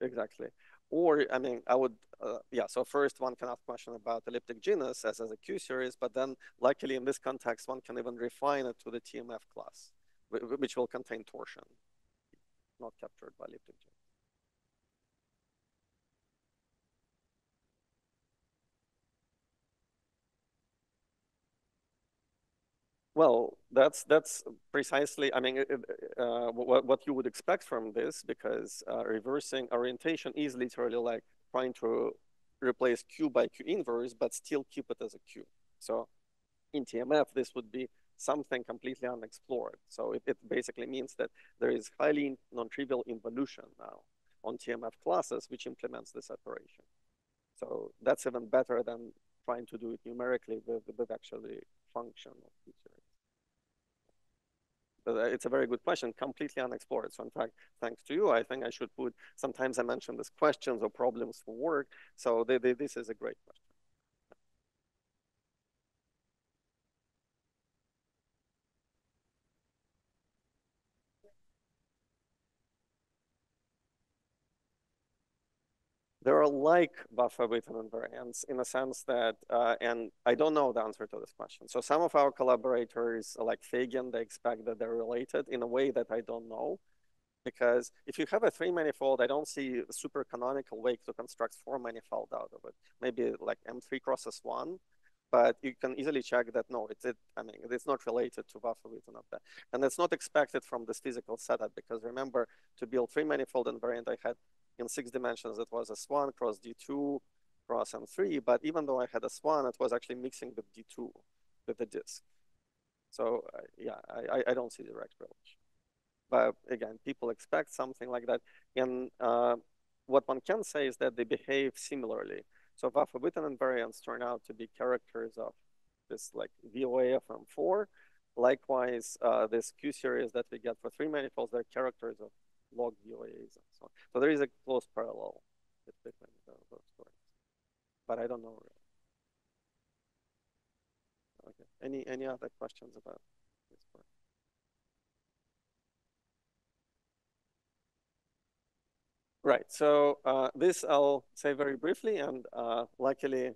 Exactly. Or, I mean, I would, yeah, so first one can ask question about elliptic genus as a Q series, but then luckily in this context, one can even refine it to the TMF class, which will contain torsion, not captured by elliptic genus. Well, that's precisely, I mean, what you would expect from this, because reversing orientation is literally like trying to replace Q by Q inverse, but still keep it as a Q. So in TMF, this would be something completely unexplored. So it basically means that there is highly non-trivial involution now on TMF classes, which implements this operation. So that's even better than trying to do it numerically with actually function of Q series. It's a very good question, completely unexplored. So in fact, thanks to you, I think I should put, sometimes I mention these questions or problems for work. So this is a great question. There are like buffer-Witten invariants in the sense that, and I don't know the answer to this question. So some of our collaborators, like Fagan, they expect that they're related in a way that I don't know. Because if you have a 3-manifold, I don't see a super canonical way to construct 4-manifold out of it. Maybe like M3 crosses 1, but you can easily check that no, I mean, it's not related to buffer-Witten of that. And it's not expected from this physical setup because remember, to build 3-manifold invariant, I had in 6 dimensions, it was S1 cross D2 cross M3, but even though I had S1, it was actually mixing with D2 with the disk. So yeah, I don't see direct relation. But again, people expect something like that. And what one can say is that they behave similarly. So buffer-Witten invariants turn out to be characters of this like VOA of M4. Likewise, this Q series that we get for 3 manifolds, they're characters of log VOAs and so on. So there is a close parallel between those stories. But I don't know really. Okay. Any other questions about this part? Right. So this I'll say very briefly, and luckily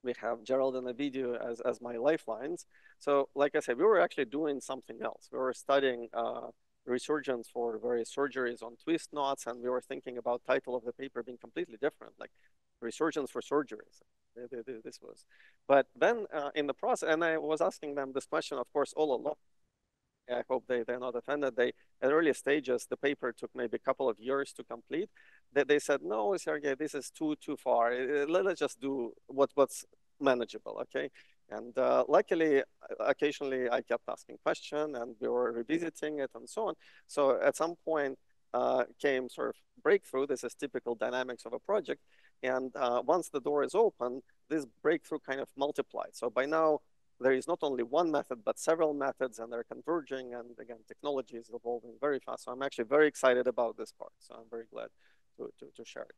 we have Gerald and Ovidio as my lifelines. So like I said, we were actually doing something else. We were studying resurgence for various surgeries on twist knots, and we were thinking about title of the paper being completely different, like resurgence for surgeries. This was, but then in the process, and I was asking them this question, of course, all along. I hope they're not offended. At early stages, the paper took maybe a couple of years to complete. They said, no, Sergei, this is too far. Let's just do what's manageable, okay? And luckily, occasionally I kept asking questions and we were revisiting it and so on. So at some point came sort of breakthrough. This is typical dynamics of a project. And once the door is open, this breakthrough kind of multiplied. So by now, we there is not only one method, but several methods, and they're converging. And again, technology is evolving very fast. So I'm actually very excited about this part. So I'm very glad to share it.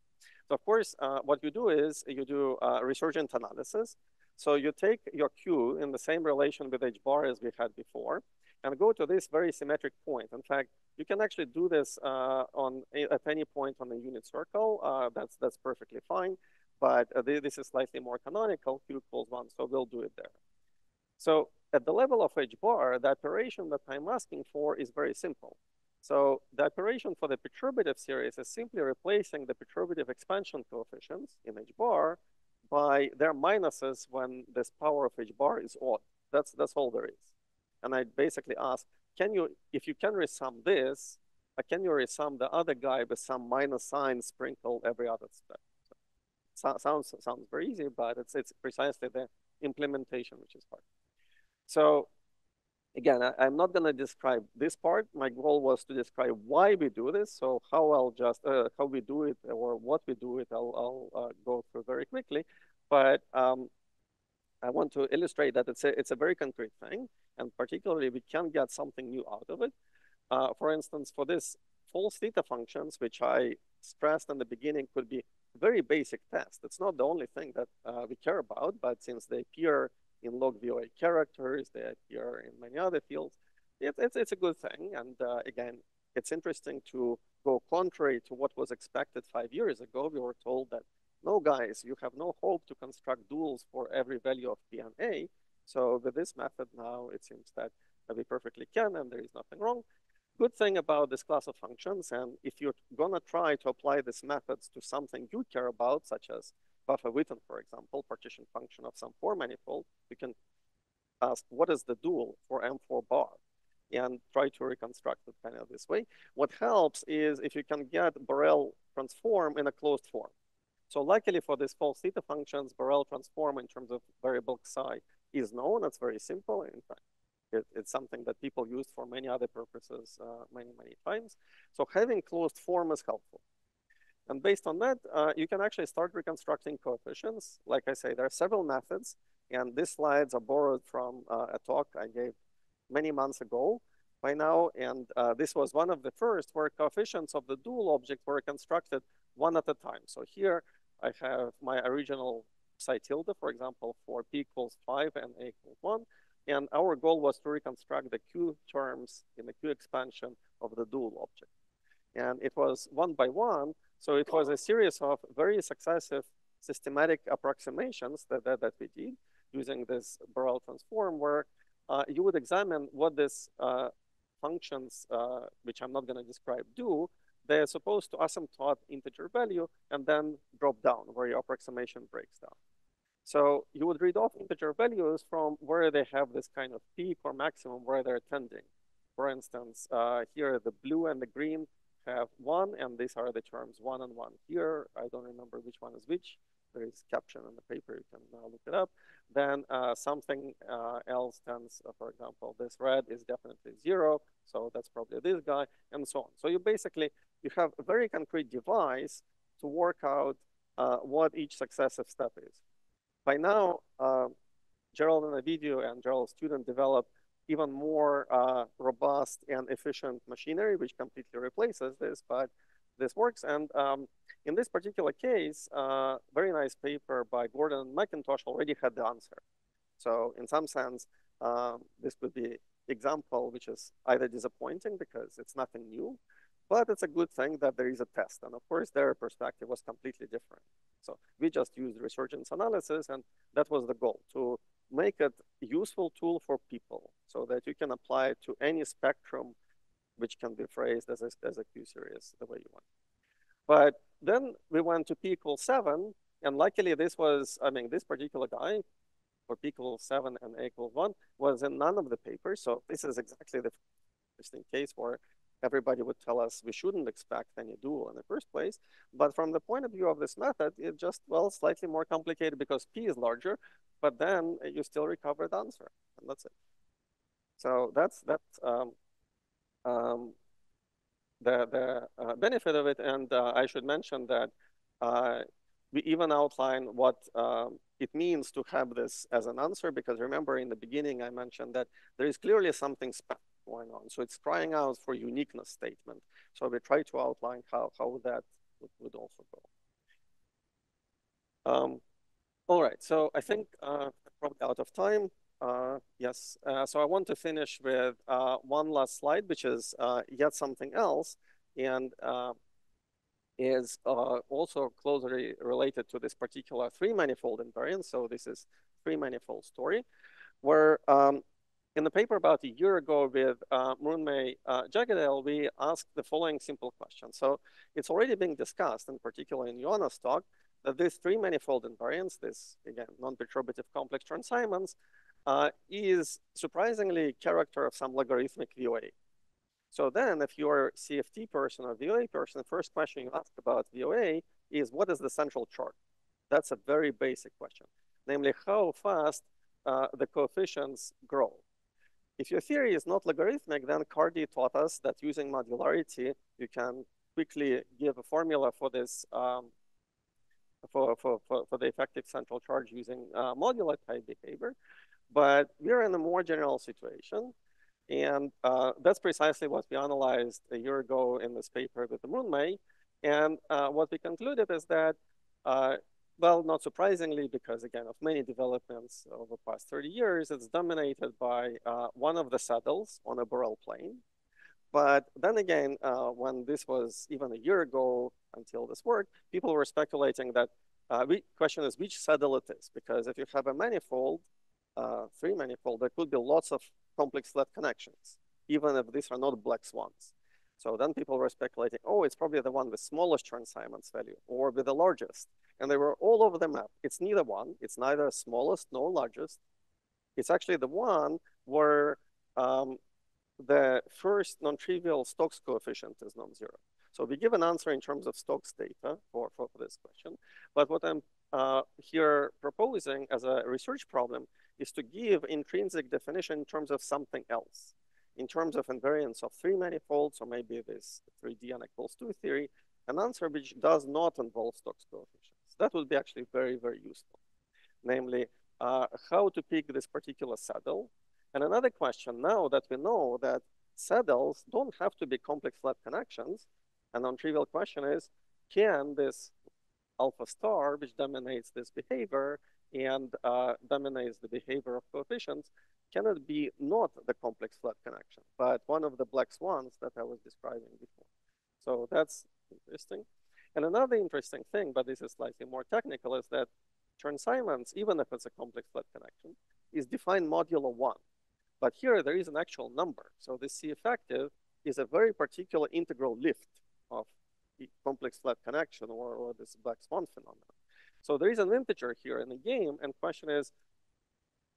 So of course, what you do is you do resurgent analysis. So you take your Q in the same relation with H bar as we had before, and go to this very symmetric point. In fact, you can actually do this at any point on a unit circle. That's perfectly fine. But this is slightly more canonical, Q equals 1, so we'll do it there. So at the level of H bar, the operation that I'm asking for is very simple. So the operation for the perturbative series is simply replacing the perturbative expansion coefficients in H bar by their minuses when this power of H bar is odd. That's all there is. And I basically ask, if you can resum this, can you resum the other guy with some minus sign sprinkled every other step? So, sounds very easy, but it's precisely the implementation which is hard. So again, I'm not going to describe this part. My goal was to describe why we do this. So how we do it or what we do it, I'll go through very quickly. But I want to illustrate that it's a very concrete thing, and particularly we can get something new out of it. For instance, for this false theta functions, which I stressed in the beginning, could be very basic test. It's not the only thing that we care about, but since they appear in log VOA characters, they appear in many other fields, it's a good thing. And again, it's interesting to go contrary to what was expected 5 years ago. We were told that, no, guys, you have no hope to construct duals for every value of P and A. So with this method now, it seems that we perfectly can, and there is nothing wrong. Good thing about this class of functions, and if you're gonna try to apply these methods to something you care about, such as Buffer-Witten, for example, partition function of some 4 manifold, you can ask, what is the dual for M4 bar? And try to reconstruct it kind of this way. What helps is if you can get Borel transform in a closed form. So luckily for these false theta functions, Borel transform in terms of variable psi is known. It's very simple. In fact, it's something that people used for many other purposes many times. So having closed form is helpful. And based on that, you can actually start reconstructing coefficients. Like I say, there are several methods, and these slides are borrowed from a talk I gave many months ago by now. And this was one of the first where coefficients of the dual object were constructed one at a time. So here I have my original psi tilde, for example, for P equals 5 and A equals 1. And our goal was to reconstruct the Q terms in the Q expansion of the dual object. And it was one by one. So it was a series of very successive systematic approximations that we did using this Borel transform, where you would examine what these functions, which I'm not going to describe, do. They're supposed to asymptote integer value and then drop down where your approximation breaks down. So you would read off integer values from where they have this kind of peak or maximum where they're tending. For instance, here the blue and the green have 1, and these are the terms 1 and 1. Here, I don't remember which one is which. There is caption in the paper, you can look it up. Then something else tends, for example, this red is definitely 0, so that's probably this guy, and so on. So you have a very concrete device to work out what each successive step is. By now, Gerald and Ovidio and Gerald's student developed even more robust and efficient machinery, which completely replaces this, but this works. And in this particular case, very nice paper by Gordon and McIntosh already had the answer. So in some sense, this would be example which is either disappointing because it's nothing new, but it's a good thing that there is a test. And of course, their perspective was completely different. So we just used resurgence analysis, and that was the goal, to make it a useful tool for people so that you can apply it to any spectrum which can be phrased as a Q-series the way you want. But then we went to P equals 7, and luckily this was, this particular guy for P equals 7 and A equals 1 was in none of the papers. So this is exactly the interesting case where everybody would tell us we shouldn't expect any dual in the first place. But from the point of view of this method, it just, well, slightly more complicated because P is larger, but then you still recover the answer, and that's it. So that's the benefit of it. And I should mention that we even outline what it means to have this as an answer, because remember in the beginning I mentioned that there is clearly something special going on. So it's crying out for uniqueness statement. So we try to outline how that would also go. All right, so I think I'm probably out of time. Yes, so I want to finish with one last slide, which is yet something else, and is also closely related to this particular three-manifold invariance. So this is three-manifold story, where in the paper about a year ago with Mrunmay Jagadel, we asked the following simple question. So it's already being discussed, in particular in Joanna's talk, that this three-manifold invariance, this, again, non-perturbative complex Chern-Simons, is surprisingly character of some logarithmic VOA. So then if you're a CFT person or VOA person, the first question you ask about VOA is, what is the central chart? That's a very basic question. Namely, how fast the coefficients grow. If your theory is not logarithmic, then Cardy taught us that using modularity, you can quickly give a formula for this, for the effective central charge using modular type behavior. But we're in a more general situation. And that's precisely what we analyzed a year ago in this paper with the Mrunmay. And what we concluded is that, well, not surprisingly, because again, of many developments over the past 30 years, it's dominated by one of the saddles on a Borel plane. But then again, when this was even a year ago until this work, people were speculating that the question is which saddle it is, because if you have a manifold, three-manifold, there could be lots of complex flat connections, even if these are not black swans. So then people were speculating, oh, it's probably the one with smallest Chern-Simons value or with the largest. And they were all over the map. It's neither one. It's neither smallest nor largest. It's actually the one where the first non-trivial Stokes coefficient is non-zero. So we give an answer in terms of Stokes data for this question. But what I'm here proposing as a research problem is to give intrinsic definition in terms of something else, in terms of invariance of three manifolds, or maybe this 3D n equals 2 theory, an answer which does not involve Stokes coefficients. That would be actually very, very useful. Namely, how to pick this particular saddle. And another question, now that we know that saddles don't have to be complex flat connections, a non-trivial question is, can this alpha star, which dominates this behavior and dominates the behavior of coefficients, can it be not the complex flat connection, but one of the black swans that I was describing before? So that's interesting. And another interesting thing, but this is slightly more technical, is that Chern-Simons, even if it's a complex flat connection, is defined modulo 1. But here there is an actual number. So the C effective is a very particular integral lift of the complex flat connection or this black swan phenomenon. So there is an integer here in the game, and question is,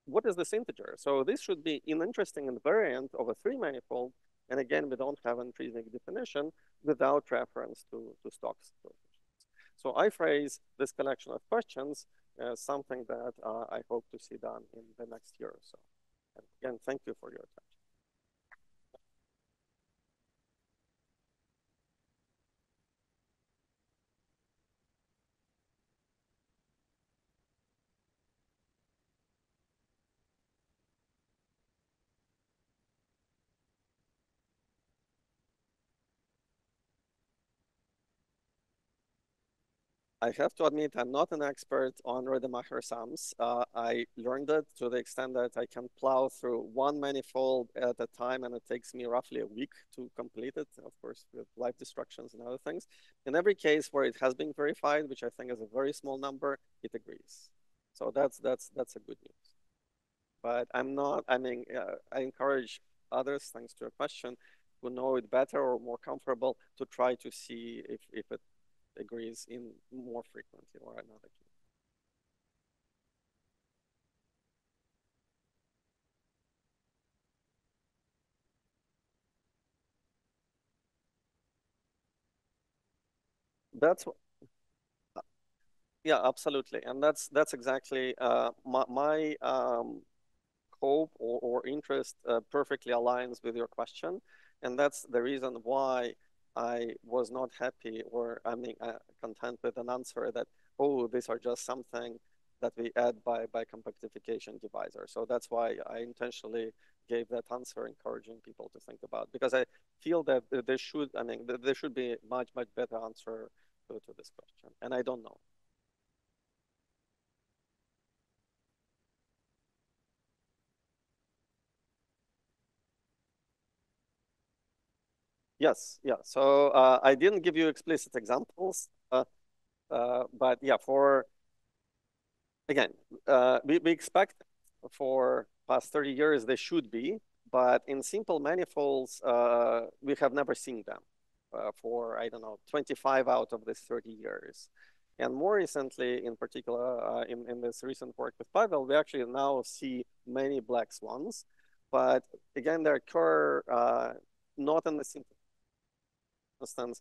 what is this integer? So this should be an interesting invariant of a three-manifold, and again, we don't have an intrinsic definition without reference to Stokes coefficients. So I phrase this collection of questions as something that I hope to see done in the next year or so. And again, thank you for your attention. I have to admit, I'm not an expert on Rademacher sums. I learned it to the extent that I can plow through one manifold at a time, and it takes me roughly a week to complete it, of course, with live destructions and other things. In every case where it has been verified, which I think is a very small number, it agrees. So that's a good news. But I'm not, I mean, I encourage others, thanks to your question, who know it better or more comfortable to try to see if it agrees in more frequently or another key. That's yeah, absolutely, and that's exactly my hope or interest perfectly aligns with your question, and that's the reason why I was not happy or I mean content with an answer that, oh, these are just something that we add by compactification divisor. So that's why I intentionally gave that answer, encouraging people to think about, because I feel that there should, I mean, there should be a much better answer to this question, and I don't know. Yes, yeah. So I didn't give you explicit examples, but yeah, for again, we expect for past 30 years they should be, but in simple manifolds, we have never seen them for, I don't know, 25 out of these 30 years. And more recently, in particular, in this recent work with Pavel, we actually now see many black swans, but again, they occur not in the simple instance.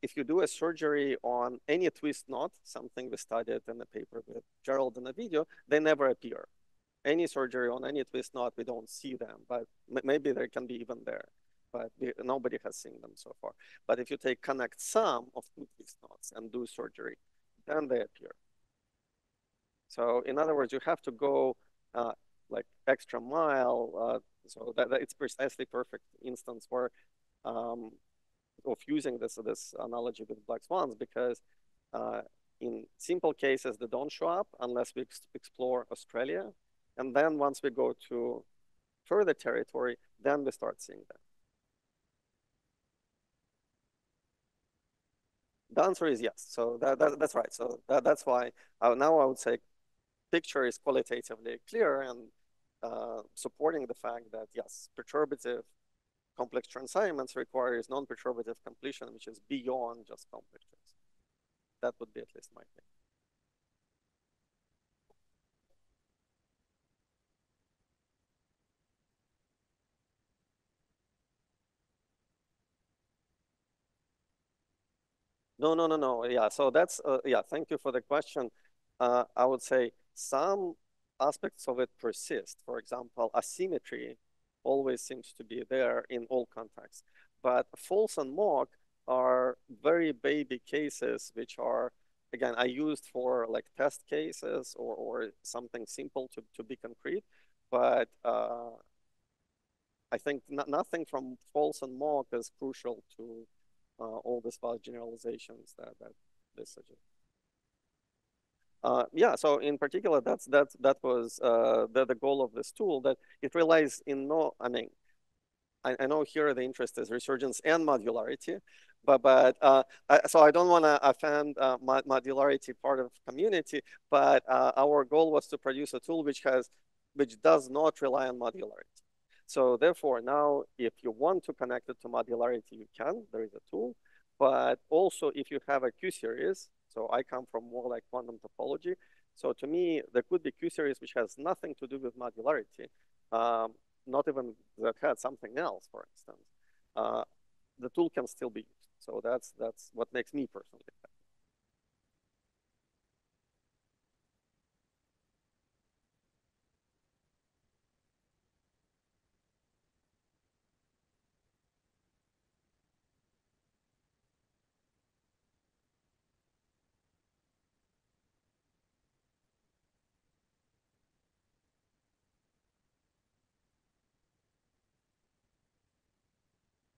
If you do a surgery on any twist knot, something we studied in the paper with Gerald in the video, they never appear. Any surgery on any twist knot, we don't see them, but maybe they can be even there. But nobody has seen them so far. But if you take connect sum of two twist knots and do surgery, then they appear. So in other words, you have to go like extra mile. So that it's precisely perfect instance where of using this analogy with black swans, because in simple cases they don't show up unless we explore Australia, and then once we go to further territory, then we start seeing them. The answer is yes. So that's right. So that's why now I would say picture is qualitatively clear and supporting the fact that yes, perturbative complex transassignments requires non-perturbative completion, which is beyond just complex transassignments. That would be at least my thing. No. Yeah, so that's, yeah, thank you for the question. I would say some aspects of it persist. For example, asymmetry always seems to be there in all contexts. But false and mock are very baby cases, which are, again, I used for like test cases or something simple to be concrete. But I think nothing from false and mock is crucial to all these vast generalizations that this suggests. Yeah, so in particular, that was the goal of this tool, that it relies in no, I mean, I know here the interest is resurgence and modularity, so I don't want to offend modularity part of community, but our goal was to produce a tool which does not rely on modularity. So therefore, now if you want to connect it to modularity, you can. There is a tool, but also if you have a Q series, so I come from more like quantum topology. So to me, there could be Q series which has nothing to do with modularity. Not even that had something else, for instance, the tool can still be used. So that's what makes me personally happy.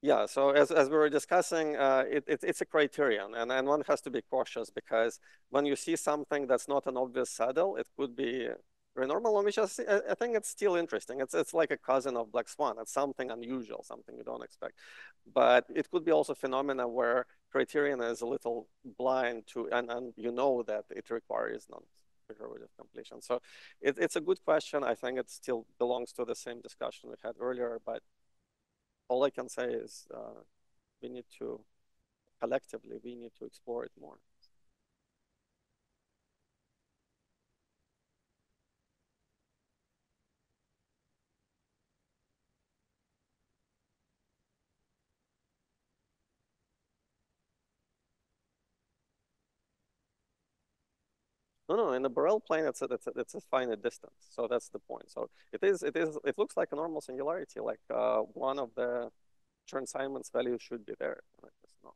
Yeah, so as we were discussing, it's a criterion, and one has to be cautious, because when you see something that's not an obvious saddle, it could be renormal, which I think it's still interesting. It's like a cousin of black swan. It's something unusual, something you don't expect. But it could be also phenomena where criterion is a little blind to, and you know that it requires non-perturbative completion. So it's a good question. I think it still belongs to the same discussion we had earlier, but all I can say is we need to, collectively, we need to explore it more. No, in the Borel plane, it's a finite distance. So that's the point. So it looks like a normal singularity, like one of the Chern-Simons values should be there. Like this, no.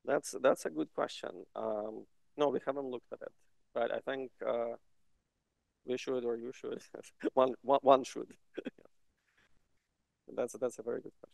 That's a good question. No, we haven't looked at it, but I think we should, or you should. One should. That's a very good question.